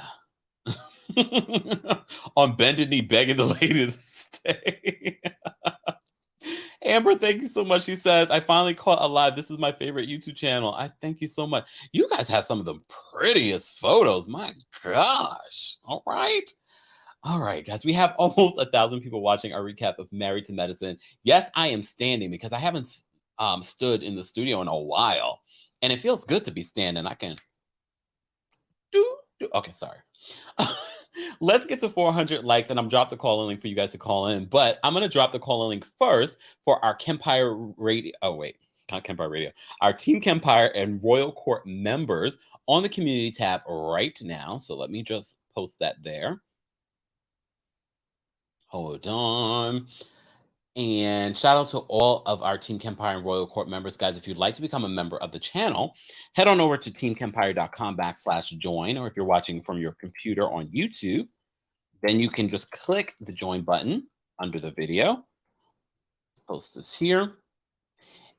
Speaker 1: On bended knee, begging the lady to stay. Amber, thank you so much. She says, I finally caught a live. This is my favorite YouTube channel. I thank you so much. You guys have some of the prettiest photos. My gosh. All right. All right, guys. We have almost 1,000 people watching our recap of Married to Medicine. Yes, I am standing because I haven't stood in the studio in a while. And it feels good to be standing. I can do. Okay, sorry. Let's get to 400 likes, and I'm dropped the call-in link for you guys to call in. But I'm going to drop the call-in link first for our Kempire Radio. Oh, wait. Not Kempire Radio. Our Team Kempire and Royal Court members on the community tab right now. So let me just post that there. Hold on. And shout out to all of our Team Kempire and Royal Court members. Guys, if you'd like to become a member of the channel, head on over to teamkempire.com/join, or if you're watching from your computer on YouTube, then you can just click the join button under the video. Post this here.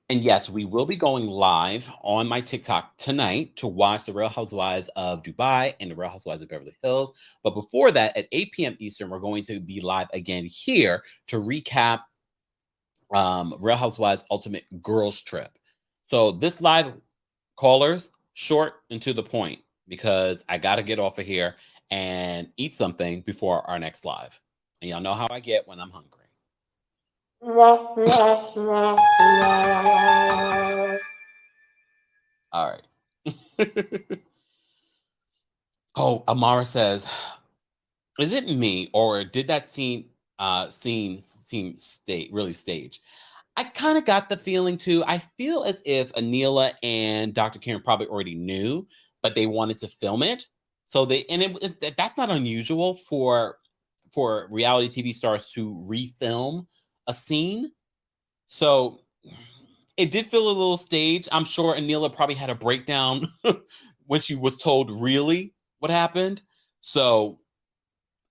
Speaker 1: And yes, we will be going live on my TikTok tonight to watch the Real Housewives of Dubai and the Real Housewives of Beverly Hills. But before that, at 8 p.m. Eastern, we're going to be live again here to recap Real Housewives Ultimate Girls Trip. So this live, callers, short and to the point, because I got to get off of here and eat something before our next live. And y'all know how I get when I'm hungry. All right. Oh, Amara says, is it me or did that scene seem really staged? I kind of got the feeling too. I feel as if Anila and Dr. Karen probably already knew, but they wanted to film it. So that's not unusual for reality TV stars to refilm a scene. So it did feel a little staged. I'm sure Anila probably had a breakdown when she was told really what happened. So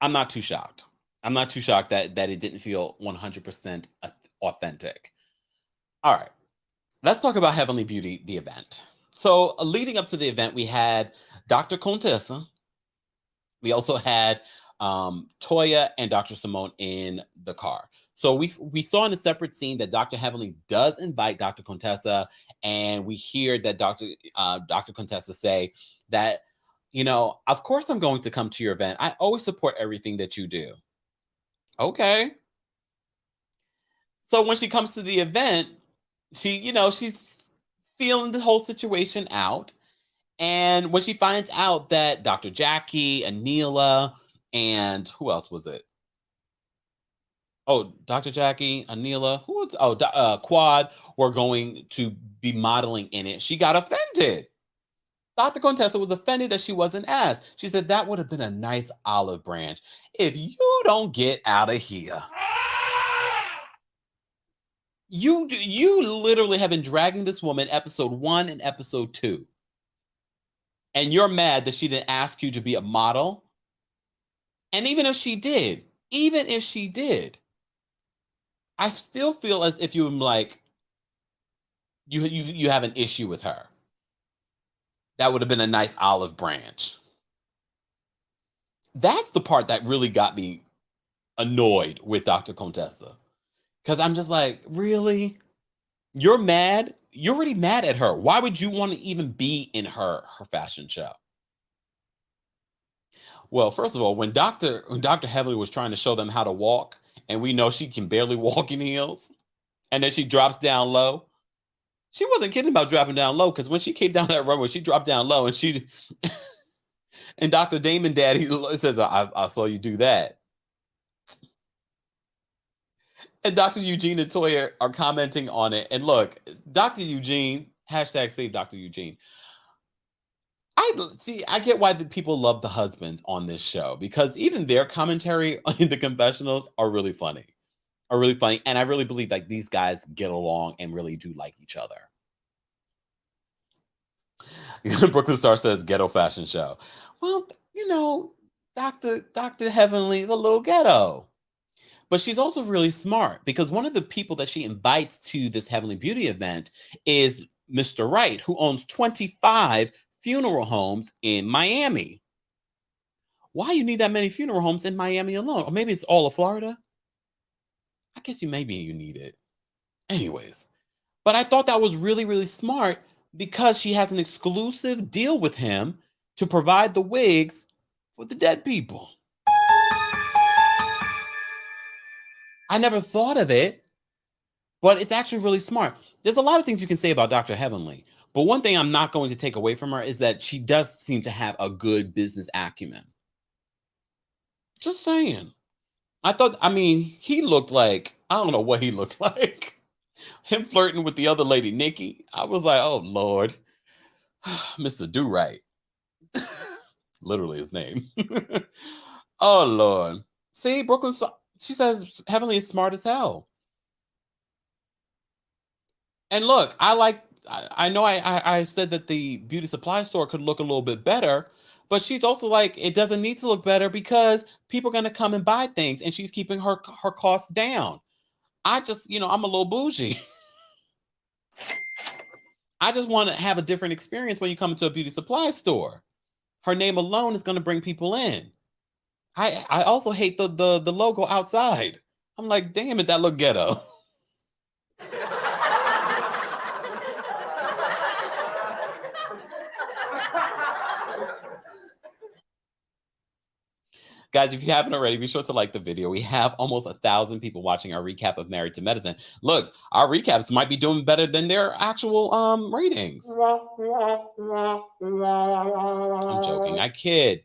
Speaker 1: I'm not too shocked. I'm not too shocked that it didn't feel 100% authentic. All right, let's talk about Heavenly Beauty, the event. So leading up to the event, we had Dr. Contessa. We also had Toya and Dr. Simone in the car. So we saw in a separate scene that Dr. Heavenly does invite Dr. Contessa, and we hear that Dr. Contessa say that, of course I'm going to come to your event. I always support everything that you do. Okay. So when she comes to the event, she's feeling the whole situation out. And when she finds out that Dr. Jackie, Anila, and who else was it? Oh, Dr. Jackie, Anila, Quad were going to be modeling in it, she got offended. Dr. Contessa was offended that she wasn't asked. She said that would have been a nice olive branch if you don't get out of here. You literally have been dragging this woman episode 1 and episode 2. And you're mad that she didn't ask you to be a model. And even if she did, I still feel as if you're like, you have an issue with her. That would have been a nice olive branch. That's the part that really got me annoyed with Dr. Contessa. Because I'm just like, really? You're mad? You're already mad at her. Why would you want to even be in her fashion show? Well, first of all, when Dr. Heavenly was trying to show them how to walk, and we know she can barely walk in heels, and then she drops down low. She wasn't kidding about dropping down low, because when she came down that runway, she dropped down low, and she and Dr. Damon Daddy says, I saw you do that. And Dr. Eugene and Toya are commenting on it. And look, Dr. Eugene, hashtag save Dr. Eugene. I get why the people love the husbands on this show, because even their commentary in the confessionals are really funny. And I really believe like these guys get along and really do like each other. Brooklyn Star says ghetto fashion show. Well, Dr. Heavenly is a little ghetto. But she's also really smart, because one of the people that she invites to this Heavenly Beauty event is Mr. Wright, who owns 25 funeral homes in Miami. Why you need that many funeral homes in Miami alone? Or maybe it's all of Florida? I guess maybe you need it. Anyways, but I thought that was really, really smart, because she has an exclusive deal with him to provide the wigs for the dead people. I never thought of it, but it's actually really smart. There's a lot of things you can say about Dr. Heavenly, but one thing I'm not going to take away from her is that she does seem to have a good business acumen. Just saying. He looked like, I don't know what he looked like. Him flirting with the other lady, Nikki. I was like, oh, Lord. Mr. Do Right. Literally his name. Oh, Lord. See, Brooklyn, she says Heavenly is smart as hell. And look, I know I said that the beauty supply store could look a little bit better, but she's also like, it doesn't need to look better because people are gonna come and buy things, and she's keeping her costs down. I just, I'm a little bougie. I just want to have a different experience when you come into a beauty supply store. Her name alone is gonna bring people in. I also hate the logo outside. I'm like, damn it, that look ghetto. Guys, if you haven't already, be sure to like the video. We have almost 1,000 people watching our recap of Married to Medicine. Look, our recaps might be doing better than their actual ratings. I'm joking. I kid.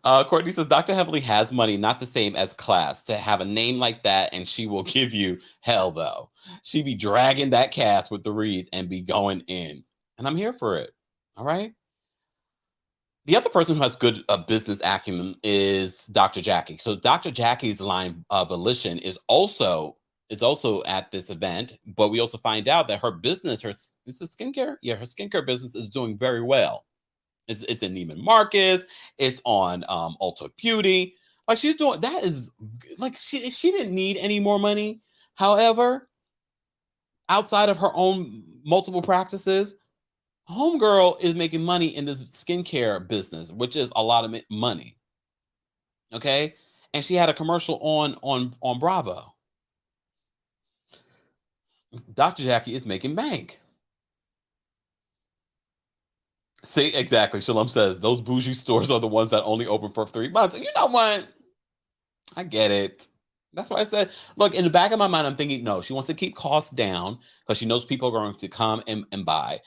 Speaker 1: Courtney says Dr. Heavily has money, not the same as class. To have a name like that, and she will give you hell, though. She be dragging that cast with the reads and be going in. And I'm here for it. All right. The other person who has good business acumen is Dr. Jackie. So Dr. Jackie's line of volition is also at this event, but we also find out that her business, is it skincare? Yeah, her skincare business is doing very well. It's in Neiman Marcus. It's on Ulta Beauty. Like she's doing that is like she didn't need any more money. However, outside of her own multiple practices, homegirl is making money in this skincare business, which is a lot of money. Okay, and she had a commercial on Bravo. Dr. Jackie is making bank. See, exactly. Shalom says those bougie stores are the ones that only open for 3 months. And you know what? I get it. That's why I said, look, in the back of my mind, I'm thinking, no, she wants to keep costs down because she knows people are going to come and buy.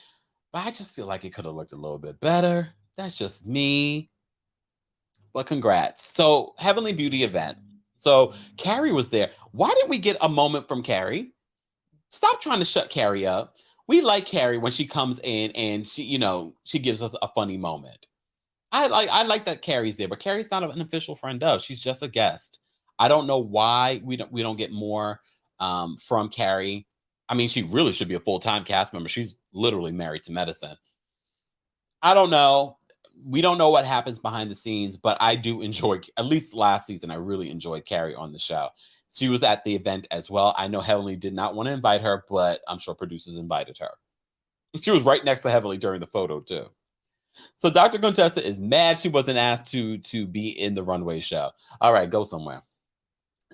Speaker 1: But I just feel like it could have looked a little bit better. That's just me. But congrats. So, Heavenly Beauty event. So, Carrie was there. Why didn't we get a moment from Carrie? Stop trying to shut Carrie up. We like Carrie when she comes in and she gives us a funny moment. I like that Carrie's there, but Carrie's not an official friend of. She's just a guest. I don't know why we don't get more from Carrie. I mean, she really should be a full-time cast member. She's literally married to medicine. I don't know. We don't know what happens behind the scenes, but I do enjoy, at least last season, I really enjoyed Carrie on the show. She was at the event as well. I know Heavenly did not want to invite her, but I'm sure producers invited her. She was right next to Heavenly during the photo, too. So Dr. Contessa is mad she wasn't asked to be in the runway show. All right, go somewhere.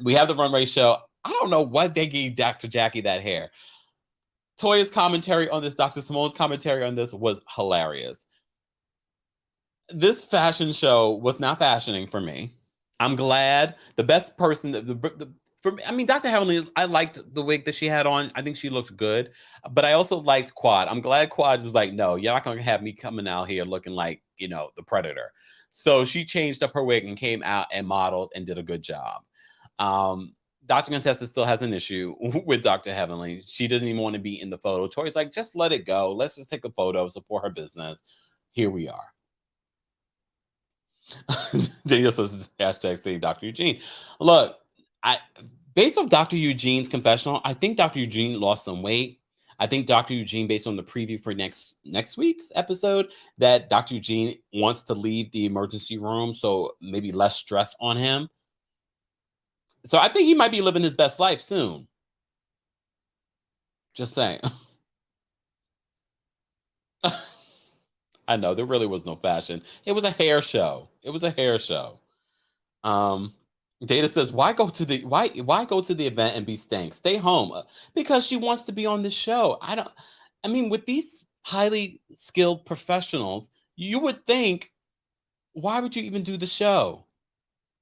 Speaker 1: We have the runway show. I don't know what they gave Dr. Jackie that hair. Toya's commentary on this, Dr. Simone's commentary on this was hilarious. This fashion show was not fashioning for me. I'm glad the best person for me, I mean, Dr. Heavenly, I liked the wig that she had on. I think she looked good, but I also liked Quad. I'm glad Quad was like, no, you're not going to have me coming out here looking like, the Predator. So she changed up her wig and came out and modeled and did a good job. Dr. Contessa still has an issue with Dr. Heavenly. She doesn't even want to be in the photo. Tori's like, just let it go. Let's just take a photo, support her business. Here we are. Daniel says hashtag save Dr. Eugene. Look, I based off Dr. Eugene's confessional, I think Dr. Eugene lost some weight. I think Dr. Eugene, based on the preview for next week's episode, that Dr. Eugene wants to leave the emergency room, so maybe less stress on him. So I think he might be living his best life soon. Just saying. I know there really was no fashion. It was a hair show. It was a hair show. Um, Data says, why go to the event and be stank? Stay home because she wants to be on the show. I mean, with these highly skilled professionals, you would think, why would you even do the show?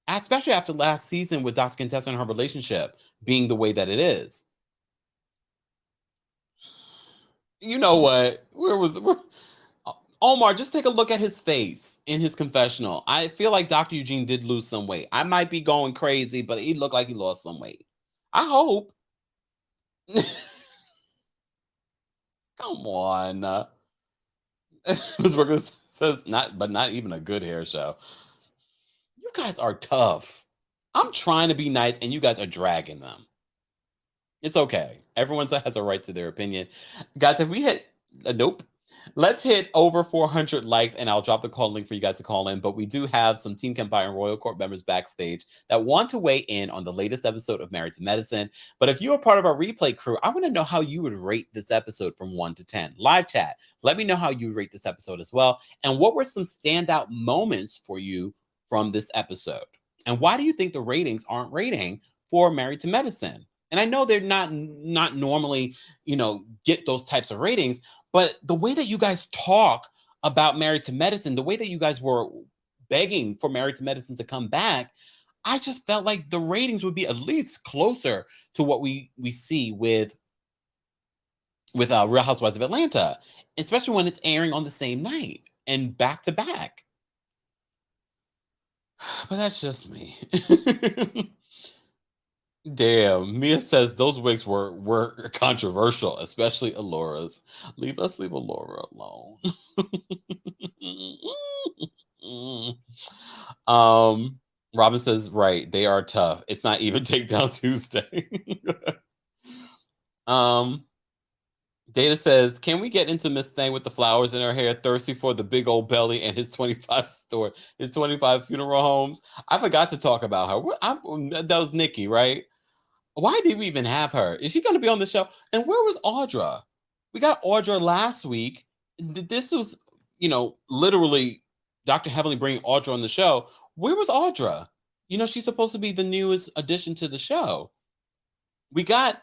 Speaker 1: Especially after last season with Dr. Contessa and her relationship being the way that it is. You know what? Omar, just take a look at his face in his confessional. I feel like Dr. Eugene did lose some weight. I might be going crazy, but he looked like he lost some weight. I hope. Come on. Ms. Brooker says not even a good hair show. You guys are tough. I'm trying to be nice, and you guys are dragging them. It's okay. Everyone has a right to their opinion. Guys, if we hit nope. Let's hit over 400 likes and I'll drop the call link for you guys to call in. But we do have some Team Kempire and Royal Court members backstage that want to weigh in on the latest episode of Married to Medicine. But if you're part of our replay crew, I want to know how you would rate this episode from 1 to 10. Live chat. Let me know how you rate this episode as well. And what were some standout moments for you from this episode? And why do you think the ratings aren't rating for Married to Medicine? And I know they're not normally, get those types of ratings, but the way that you guys talk about Married to Medicine, the way that you guys were begging for Married to Medicine to come back, I just felt like the ratings would be at least closer to what we see with Real Housewives of Atlanta, especially when it's airing on the same night and back to back. But that's just me. Damn, Mia says those wigs were controversial, especially Alora's. Let's leave Alora alone. Robin says, right, they are tough. It's not even Takedown Tuesday. Data says, can we get into Miss Thang with the flowers in her hair, thirsty for the big old belly and his 25 funeral homes? I forgot to talk about her. That was Nikki, right? Why did we even have her? Is she going to be on the show? And where was Audra? We got Audra last week. This was, literally Dr. Heavenly bringing Audra on the show. Where was Audra? She's supposed to be the newest addition to the show. We got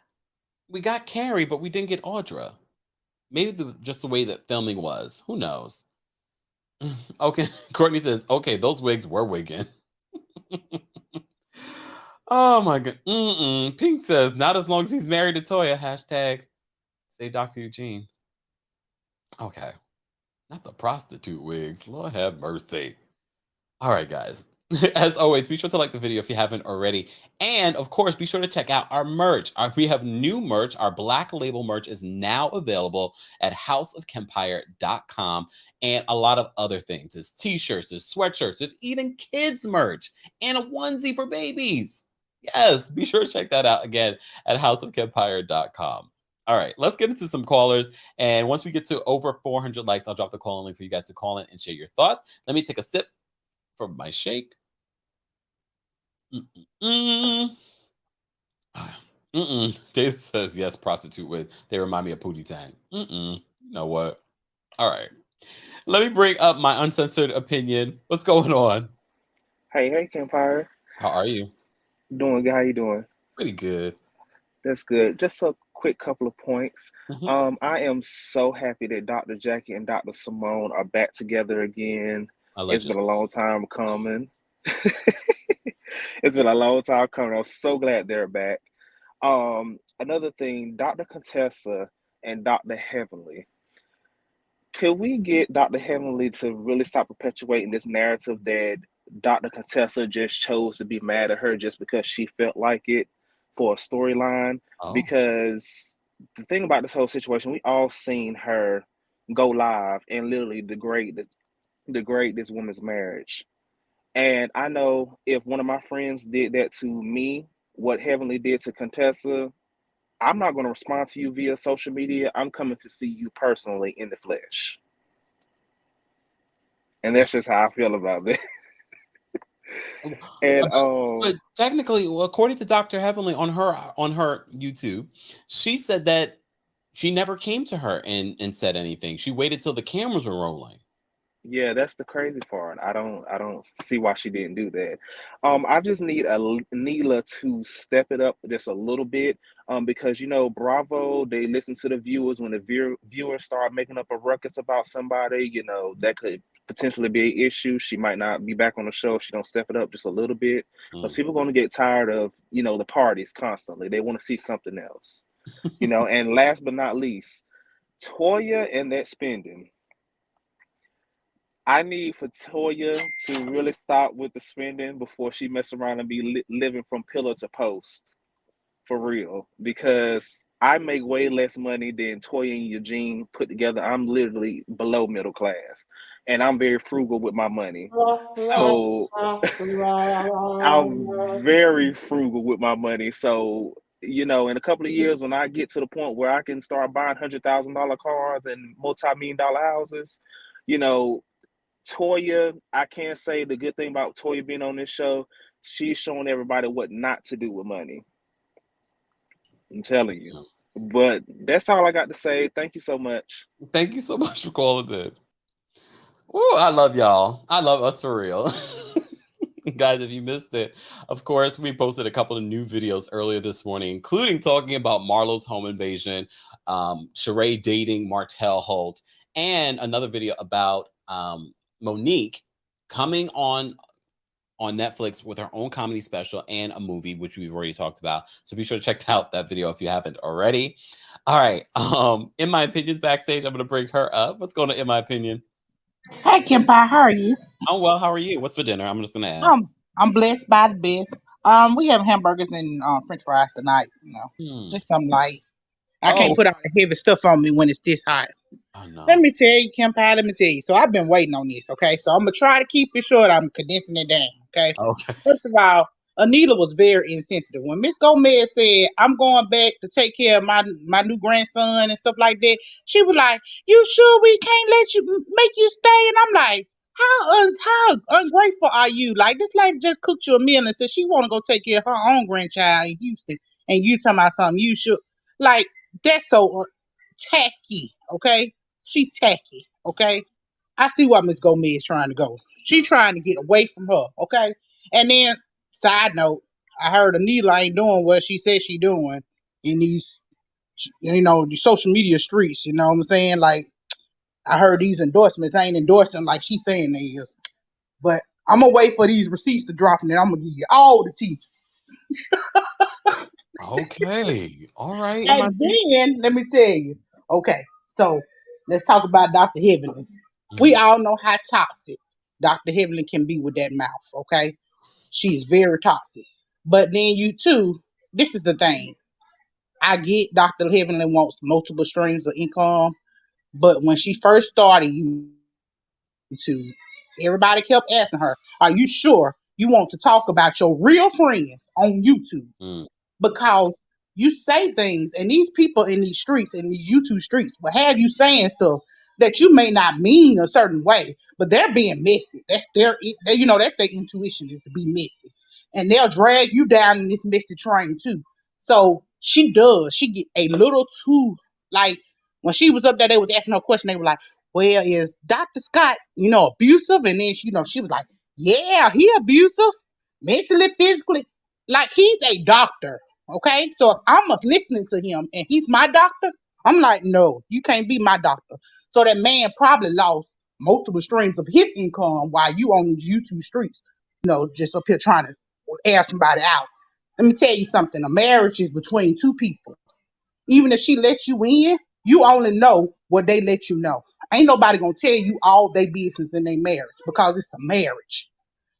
Speaker 1: Carrie, but we didn't get Audra. Maybe just the way that filming was. Who knows? Okay, Courtney says, okay, those wigs were wigging. Oh my god. Pink says, not as long as he's married to Toya. Hashtag say Dr. Eugene. Okay. Not the prostitute wigs. Lord have mercy. All right, guys. As always, be sure to like the video if you haven't already. And of course, be sure to check out our merch. We have new merch. Our Black Label merch is now available at houseofkempire.com and a lot of other things. There's t-shirts, there's sweatshirts, there's even kids merch and a onesie for babies. Yes, be sure to check that out again at houseofkempire.com. All right, let's get into some callers. And once we get to over 400 likes, I'll drop the call link for you guys to call in and share your thoughts. Let me take a sip from my shake. David says, yes, prostitute with. They remind me of Pootie Tang. You know what? All right. Let me bring up my uncensored opinion. What's going on?
Speaker 2: Hey, Kempire.
Speaker 1: How are you?
Speaker 2: Doing good. How you doing?
Speaker 1: Pretty good.
Speaker 2: That's good. Just a quick couple of points.
Speaker 1: Mm-hmm.
Speaker 2: I am so happy that Dr. Jackie and Dr. Simone are back together again. It's been a
Speaker 1: Allegedly.
Speaker 2: long time coming. It's been a long time coming. I'm so glad they're back. Another thing, Dr. Contessa and Dr. Heavenly. Could we get Dr. Heavenly to really stop perpetuating this narrative that Dr. Contessa just chose to be mad at her just because she felt like it for a storyline?
Speaker 1: Oh.
Speaker 2: Because the thing about this whole situation, we all seen her go live and literally degrade this woman's marriage. And I know if one of my friends did that to me, what Heavenly did to Contessa, I'm not going to respond to you via social media. I'm coming to see you personally in the flesh. And that's just how I feel about that. And
Speaker 1: But technically, well, according to Dr. Heavenly on her YouTube, she said that she never came to her and said anything. She waited till the cameras were rolling.
Speaker 2: yeah, that's the crazy part. I don't see why she didn't do that. I just need a Neela to step it up just a little bit. Because Bravo, they listen to the viewers when the viewers start making up a ruckus about somebody, that could potentially be an issue. She might not be back on the show if she don't step it up just a little bit. Because people are going to get tired of, the parties constantly. They want to see something else. And last but not least, Toya and that spending. I need for Toya to really stop with the spending before she mess around and be living from pillar to post for real. Because I make way less money than Toya and Eugene put together. I'm literally below middle class. and I'm very frugal with my money. So I'm very frugal with my money. So, in a couple of years, when I get to the point where I can start buying $100,000 cars and multi-million dollar houses, you know, Toya, I can't say the good thing about Toya being on this show. She's showing everybody what not to do with money. I'm telling you. But that's all I got to say. Thank you so much.
Speaker 1: Thank you so much for calling in. Oh, I love y'all. I love us for real. Guys, if you missed it, of course, we posted a couple of new videos earlier this morning, including talking about Marlo's home invasion, Sheree dating Martell Holt, and another video about Monique coming on Netflix with her own comedy special and a movie, which we've already talked about. So be sure to check out that video if you haven't already. All right. In my opinions backstage, I'm going to bring her up. What's going on in my opinion?
Speaker 3: Hey, Kempire, how are you?
Speaker 1: I'm well. How are you? What's for dinner? I'm just going to ask.
Speaker 3: I'm blessed by the best. We have hamburgers and French fries tonight.
Speaker 1: Hmm.
Speaker 3: Just something light. I can't
Speaker 1: Oh,
Speaker 3: put all the heavy stuff on me when it's this hot.
Speaker 1: oh
Speaker 3: Let
Speaker 1: no.
Speaker 3: me tell you, Kempire. Let me tell you. So I've been waiting on this. Okay, so I'm gonna try to keep it short. I'm condensing it down. Okay.
Speaker 1: Okay.
Speaker 3: First of all, Anila was very insensitive. When Miss Gomez said, I'm going back to take care of my new grandson and stuff like that, she was like, you sure we can't let you make you stay? And I'm like, how ungrateful are you? Like, this lady just cooked you a meal and said she want to go take care of her own grandchild in Houston, and you talking about something you should. Like, that's so tacky, okay? She tacky, okay? I see why Miss Gomez is trying to go. She trying to get away from her, okay? And then, side note, I heard Anila ain't doing what she said she doing in these, the social media streets. You know what I'm saying? Like, I heard these endorsements ain't endorsing like she's saying they is. But I'm gonna wait for these receipts to drop, and then I'm gonna give you all the tea.
Speaker 1: Okay. All right. In my
Speaker 3: And then let me tell you, okay, so let's talk about Dr. Heavenly. We
Speaker 1: Mhm.
Speaker 3: all know how toxic Dr. Heavenly can be with that mouth, okay? She's very toxic. But then you too, this is the thing. I get Dr. Heavenly wants multiple streams of income, but when she first started YouTube, everybody kept asking her, are you sure you want to talk about your real friends on YouTube?
Speaker 1: Mm.
Speaker 3: Because you say things, and these people in these streets, in these YouTube streets, will have you saying stuff that you may not mean a certain way, but they're being messy. That's their intuition is to be messy, and they'll drag you down in this messy train too. So she does. She get a little too like when she was up there, they was asking her a question. They were like, "Well, is Dr. Scott, abusive?" And then she was like, "Yeah, he abusive, mentally, physically." Like he's a doctor, okay? So if I'm listening to him and he's my doctor, I'm like, no, you can't be my doctor. So that man probably lost multiple streams of his income while you on these YouTube streets, just up here trying to air somebody out. Let me tell you something. A marriage is between two people. Even if she lets you in, you only know what they let you know. Ain't nobody gonna tell you all their business in their marriage because it's a marriage.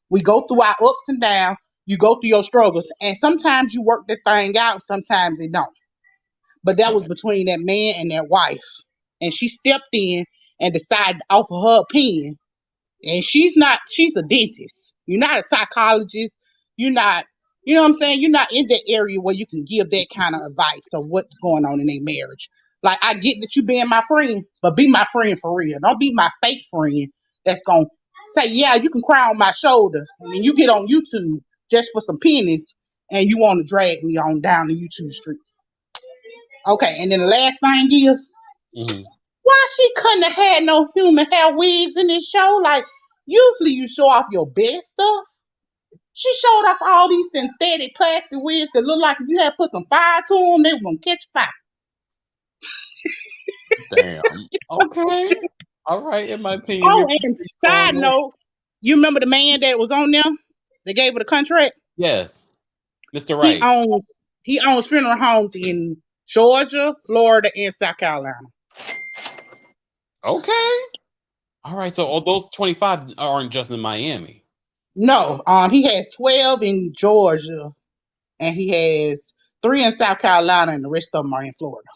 Speaker 3: We go through our ups and downs. You go through your struggles, and sometimes you work that thing out, sometimes it don't. But that was
Speaker 1: Right.
Speaker 3: between that man and that wife, and she stepped in and decided to offer her opinion. And she's a dentist. You're not a psychologist. You're not, you know what I'm saying? You're not in that area where you can give that kind of advice of what's going on in a marriage. Like, I get that you being my friend, but be my friend for real. Don't be my fake friend that's going to say, yeah, you can cry on my shoulder. And then you get on YouTube just for some pennies and you want to drag me on down the YouTube streets. Okay, and then the last thing is,
Speaker 1: Mhm.
Speaker 3: why she couldn't have had no human hair wigs in this show? Like, usually you show off your best stuff. She showed off all these synthetic plastic wigs that look like if you had put some fire to them, they were gonna catch fire.
Speaker 1: Damn. Okay. All right. In my opinion, we
Speaker 3: Oh,
Speaker 1: appreciate
Speaker 3: and
Speaker 1: you
Speaker 3: side
Speaker 1: calling in.
Speaker 3: note, you remember the man that was on there? They gave her the contract.
Speaker 1: Yes, Mr.
Speaker 3: He
Speaker 1: Right.
Speaker 3: owns he owns funeral homes in Georgia, Florida, and South Carolina.
Speaker 1: Okay. All right. So all those 25 aren't just in Miami.
Speaker 3: No, he has 12 in Georgia, and he has 3 in South Carolina, and the rest of them are in Florida.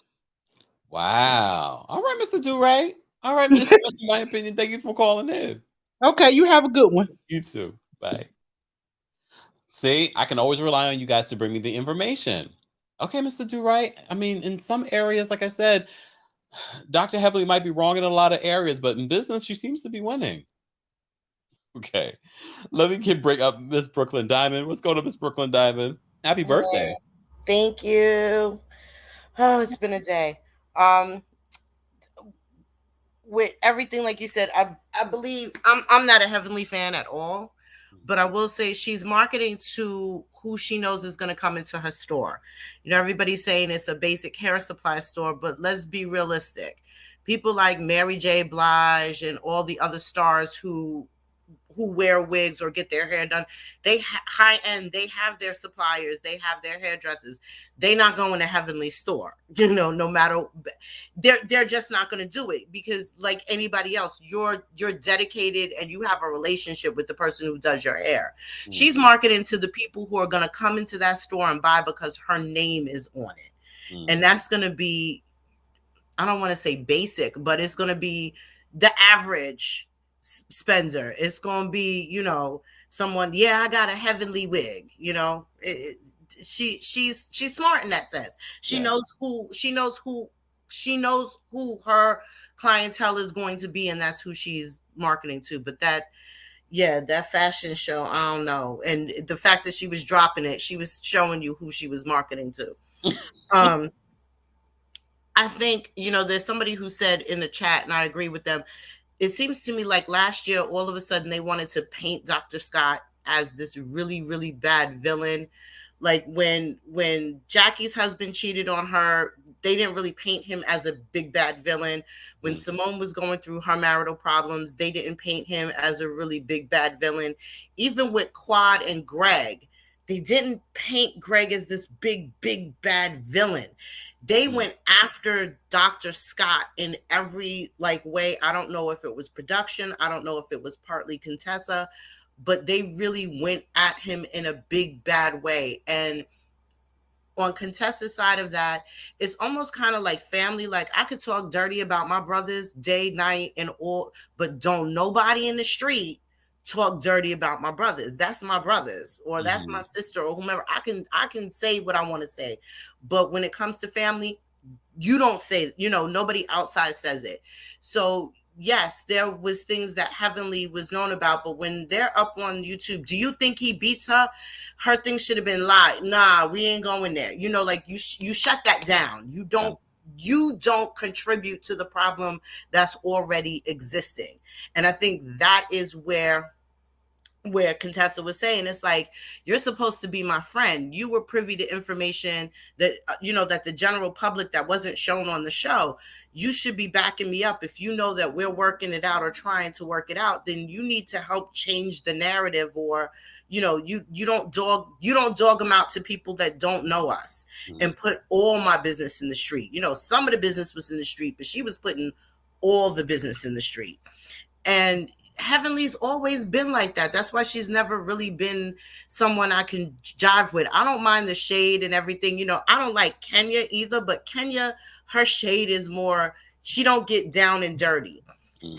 Speaker 1: Wow. All right, Mr. Do Right. All right, Miss. My opinion. Thank you for calling in.
Speaker 3: Okay, you have a good one.
Speaker 1: You too. Bye. See, I can always rely on you guys to bring me the information. Okay, Mr. Do Right. I mean, in some areas, like I said, Dr. Heavenly might be wrong in a lot of areas, but in business, she seems to be winning. Okay. Let me bring up Miss Brooklyn Diamond. What's going on, Miss Brooklyn Diamond? Happy birthday.
Speaker 4: Thank you. Oh, it's been a day. With everything like you said, I believe I'm not a Heavenly fan at all, but I will say she's marketing to who she knows is going to come into her store. You know, everybody's saying it's a basic hair supply store, but let's be realistic. People like Mary J. Blige and all the other stars who wear wigs or get their hair done, they high end, they have their suppliers, they have their hairdressers. They not going to Heavenly store, you know, no matter, they're just not going to do it, because like anybody else, you're dedicated and you have a relationship with the person who does your hair. Mm-hmm. She's marketing to the people who are going to come into that store and buy because her name is on it. Mm-hmm. And that's going to be, I don't want to say basic, but it's going to be the average spender. It's gonna be, you know, someone, yeah, I got a Heavenly wig, you know. She's smart in that sense. She knows who her clientele is going to be, and that's who she's marketing to. But that fashion show, I don't know. And the fact that she was dropping it, she was showing you who she was marketing to. I think, you know, there's somebody who said in the chat, and I agree with them, it seems to me like last year, all of a sudden they wanted to paint Dr. Scott as this really, really bad villain. Like when Jackie's husband cheated on her, they didn't really paint him as a big bad villain. When Simone was going through her marital problems, they didn't paint him as a really big bad villain. Even with Quad and Greg, they didn't paint Greg as this big, big bad villain. They went after Dr. Scott in every way. I don't know if it was production. I don't know if it was partly Contessa, but they really went at him in a big bad way. And on Contessa's side of that, it's almost kind of like family. Like, I could talk dirty about my brothers day, night, and all, but don't nobody in the street talk dirty about my brothers. That's my brothers, or that's my sister, or whomever. I can say what I want to say, but when it comes to family, you don't say, you know, nobody outside says it. So yes, there was things that Heavenly was known about, but when they're up on YouTube, do you think he beats her? Her thing should have been lied. Nah, we ain't going there. You know, like you shut that down. You don't contribute to the problem that's already existing. And I think that is where Contessa was saying, it's like, you're supposed to be my friend. You were privy to information that, you know, that the general public that wasn't shown on the show. You should be backing me up. If you know that we're working it out or trying to work it out, then you need to help change the narrative, or, you know, you don't dog them out to people that don't know us and put all my business in the street. You know, some of the business was in the street, but she was putting all the business in the street. And Heavenly's always been like that. That's why she's never really been someone I can jive with. I don't mind the shade and everything. You know, I don't like Kenya either, but Kenya, her shade is more, she don't get down and dirty.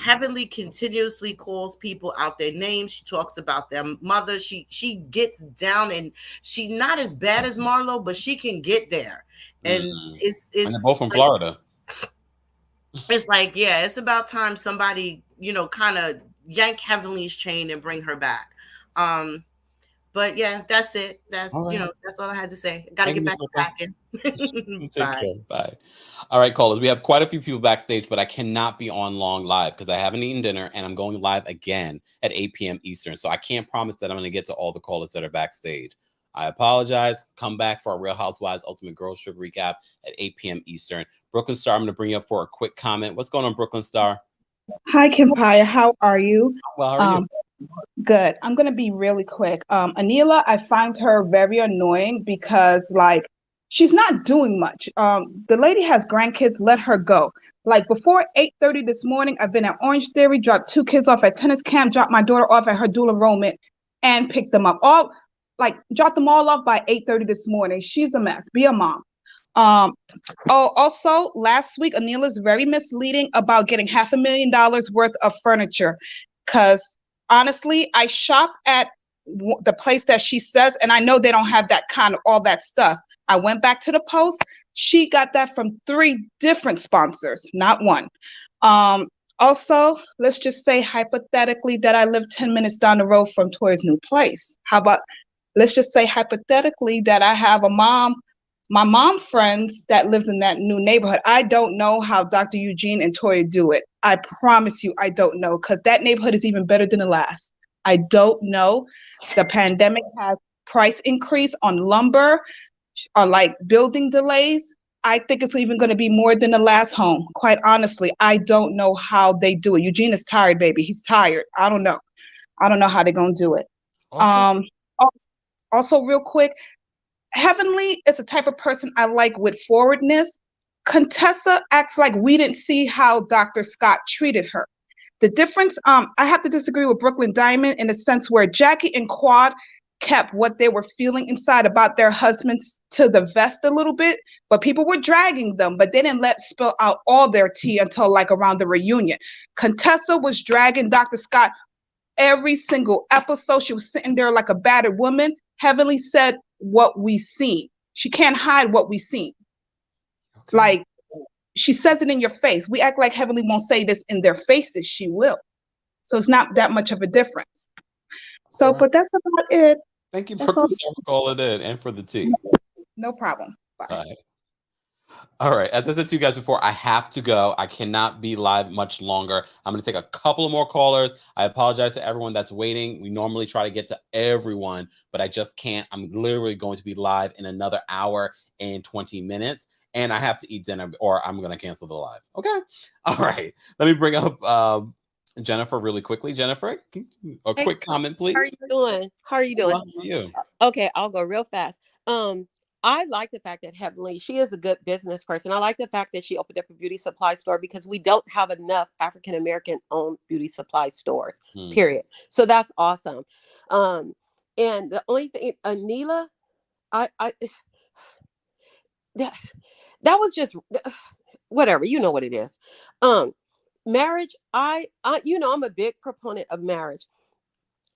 Speaker 4: Heavenly continuously calls people out their names. She talks about their mother. She gets down, and she's not as bad as Marlo, but she can get there. And it's and
Speaker 1: they're both from Florida.
Speaker 4: It's like, yeah, it's about time somebody, you know, kind of yank Heavenly's chain and bring her back. But yeah, that's it. That's right. You know, that's all I had to say. Got to get back to cracking.
Speaker 1: Take care. Bye. All right, callers. We have quite a few people backstage, but I cannot be on long live because I haven't eaten dinner, and I'm going live again at 8 p.m. Eastern. So I can't promise that I'm going to get to all the callers that are backstage. I apologize. Come back for our Real Housewives Ultimate Girls Trip recap at 8 p.m. Eastern. Brooklyn Star, I'm going to bring you up for a quick comment. What's going on, Brooklyn Star?
Speaker 5: Hi, Kempire. How are you?
Speaker 1: Well, how are you?
Speaker 5: Good. I'm going to be really quick. Anila, I find her very annoying because, like, she's not doing much. The lady has grandkids. Let her go. Like, before 8:30 this morning, I've been at Orange Theory, dropped 2 kids off at tennis camp, dropped my daughter off at her dual enrollment, and picked them up. Dropped them all off by 8:30 this morning. She's a mess. Be a mom. Um, oh, also last week, Anila's very misleading about getting $500,000 worth of furniture. Because honestly, I shop at the place that she says, and I know they don't have that kind of all that stuff. I went back to the post. She got that from 3 different sponsors, not one. Um, Also, let's just say hypothetically that I live 10 minutes down the road from Toya's new place. How about let's just say hypothetically that I have my mom friends that lives in that new neighborhood. I don't know how Dr. Eugene and Toya do it. I promise you, I don't know, because that neighborhood is even better than the last. I don't know. The pandemic has price increase on lumber, on like building delays. I think it's even going to be more than the last home. Quite honestly, I don't know how they do it. Eugene is tired, baby. He's tired. I don't know. I don't know how they're going to do it.
Speaker 1: Okay.
Speaker 5: Also, real quick, Heavenly is a type of person I like with forwardness. Contessa acts like we didn't see how Dr. Scott treated her. The difference, I have to disagree with Brooklyn Diamond in the sense where Jackie and Quad kept what they were feeling inside about their husbands to the vest a little bit, but people were dragging them, but they didn't let spill out all their tea until like around the reunion. Contessa was dragging Dr. Scott every single episode. She was sitting there like a battered woman. Heavenly said what we seen. She can't hide what we seen.
Speaker 1: Okay.
Speaker 5: Like she says it in your face. We act like Heavenly won't say this in their faces. She will. So it's not that much of a difference. So,
Speaker 1: Alright.
Speaker 5: but that's about it.
Speaker 1: Thank you,
Speaker 5: That's all.
Speaker 1: Purpose, for calling in and for the tea.
Speaker 5: No problem. Bye.
Speaker 1: Bye. All right. As I said to you guys before, I have to go. I cannot be live much longer. I'm going to take a couple of more callers. I apologize to everyone that's waiting. We normally try to get to everyone, but I just can't. I'm literally going to be live in another hour and 20 minutes, and I have to eat dinner or I'm going to cancel the live. Okay. All right. Let me bring up Jennifer really quickly. Jennifer, a
Speaker 6: Hey,
Speaker 1: quick comment, please.
Speaker 6: how are you doing? How are you doing?
Speaker 1: How are you?
Speaker 6: Okay, I'll go real fast. I like the fact that Heavenly, she is a good business person. I like the fact that she opened up a beauty supply store because we don't have enough African American owned beauty supply stores, period. So that's awesome. And the only thing, Anila, I that was just whatever, you know what it is. Marriage, I'm a big proponent of marriage.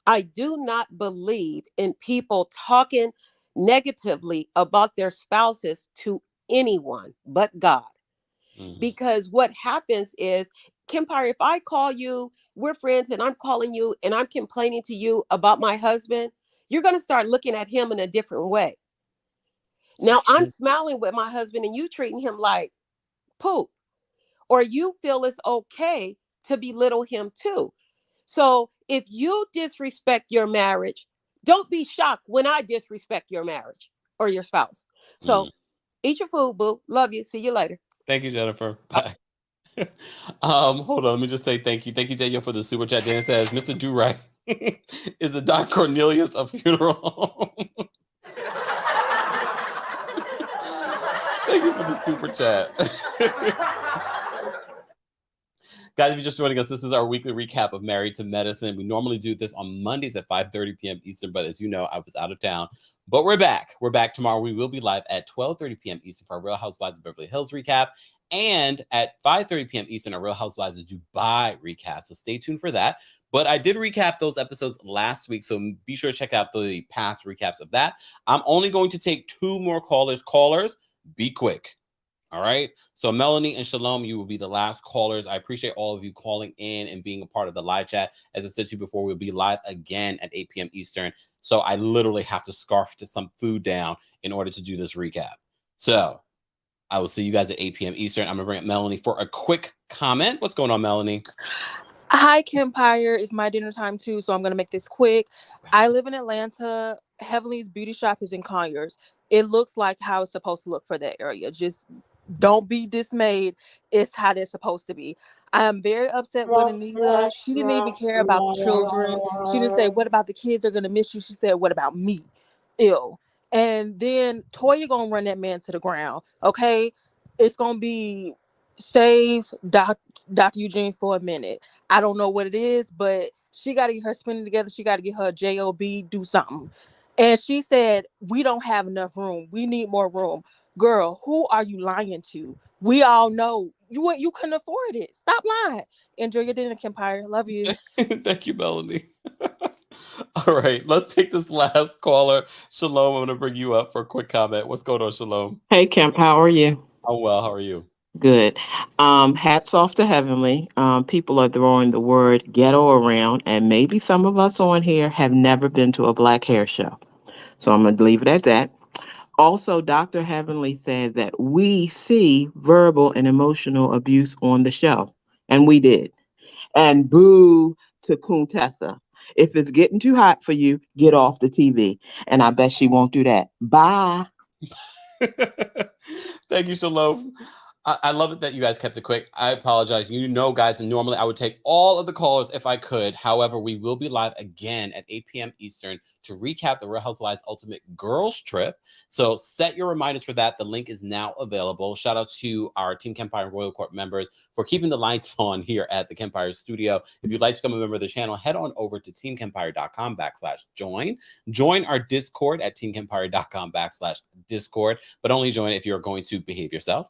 Speaker 6: I do not believe in people talking negatively about their spouses to anyone but God. Because what happens is, Kempire, if I call you, we're friends, and I'm calling you and I'm complaining to you about my husband, you're going to start looking at him in a different way. Now I'm smiling with my husband and you treating him like poop, or you feel it's okay to belittle him too. So if you disrespect your marriage, don't be shocked when I disrespect your marriage or your spouse. So eat your food, boo. Love you. See you later.
Speaker 1: Thank you, Jennifer. Bye. Hold on. Let me just say thank you. Thank you, Daniel, for the super chat. Dan says, Mr. Do-Right is a Don Cornelius a funeral? Thank you for the super chat. Guys, if you're just joining us, this is our weekly recap of Married to Medicine. We normally do this on Mondays at 5:30 p.m. Eastern, but as you know, I was out of town. But we're back. We're back tomorrow. We will be live at 12:30 p.m. Eastern for our Real Housewives of Beverly Hills recap. And at 5:30 p.m. Eastern, our Real Housewives of Dubai recap. So stay tuned for that. But I did recap those episodes last week, so be sure to check out the past recaps of that. I'm only going to take 2 more callers. Callers, be quick. All right. So Melanie and Shalom, you will be the last callers. I appreciate all of you calling in and being a part of the live chat. As I said to you before, we'll be live again at 8 p.m. Eastern. So I literally have to scarf some food down in order to do this recap. So I will see you guys at 8 p.m. Eastern. I'm going to bring up Melanie for a quick comment. What's going on, Melanie?
Speaker 7: Hi, Kempire. It's my dinner time too, so I'm going to make this quick. I live in Atlanta. Heavenly's beauty shop is in Conyers. It looks like how it's supposed to look for that area. Just don't be dismayed. It's how they're supposed to be. I am very upset with Anila. She didn't even care about the children. She didn't say, what about the kids are going to miss you? She said, what about me? Ew. And then Toya going to run that man to the ground. Okay? It's going to be save Dr. Eugene for a minute. I don't know what it is, but she got to get her spinning together. She got to get her job, do something. And she said, we don't have enough room. We need more room. Girl, who are you lying to? We all know you couldn't afford it. Stop lying. Enjoy your dinner, Kempire. Love you.
Speaker 1: Thank you, Melanie. All right, let's take this last caller. Shalom, I'm going to bring you up for a quick comment. What's going on, Shalom?
Speaker 8: Hey Kemp, how are you?
Speaker 1: I'm well. How are you?
Speaker 8: Good. Hats off to Heavenly. People are throwing the word ghetto around, and maybe some of us on here have never been to a black hair show. So I'm going to leave it at that. Also, Dr. Heavenly said that we see verbal and emotional abuse on the show, and we did. And boo to Contessa. If it's getting too hot for you, get off the TV. And I bet she won't do that. Bye.
Speaker 1: Thank you, Shalom. I love it that you guys kept it quick. I apologize. You know, guys, and normally I would take all of the callers if I could. However, we will be live again at 8 p.m. Eastern to recap the Real Housewives Ultimate Girls Trip. So set your reminders for that. The link is now available. Shout out to our Team Kempire and Royal Court members for keeping the lights on here at the Kempire studio. If you'd like to become a member of the channel, head on over to teamkempire.com/join. Join our Discord at teamkempire.com/Discord, but only join if you're going to behave yourself.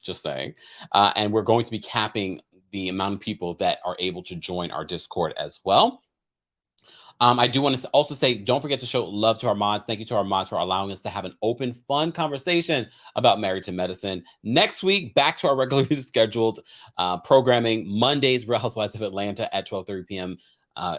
Speaker 1: Just saying. And we're going to be capping the amount of people that are able to join our Discord as well. I do want to also say, don't forget to show love to our mods. Thank you to our mods for allowing us to have an open, fun conversation about Married to Medicine. Next week, back to our regularly scheduled programming. Mondays, Real Housewives of Atlanta at 12:30 p.m.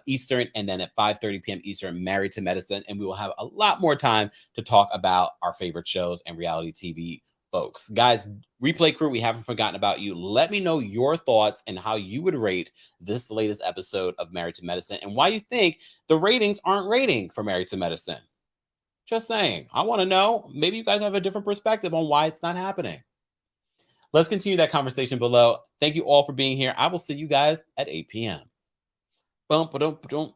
Speaker 1: Eastern, and then at 5:30 p.m. Eastern, Married to Medicine. And we will have a lot more time to talk about our favorite shows and reality TV folks. Guys, replay crew, we haven't forgotten about you. Let me know your thoughts and how you would rate this latest episode of Married to Medicine and why you think the ratings aren't rating for Married to Medicine. Just saying. I want to know. Maybe you guys have a different perspective on why it's not happening. Let's continue that conversation below. Thank you all for being here. I will see you guys at 8 p.m. Bum, ba-dum, ba-dum.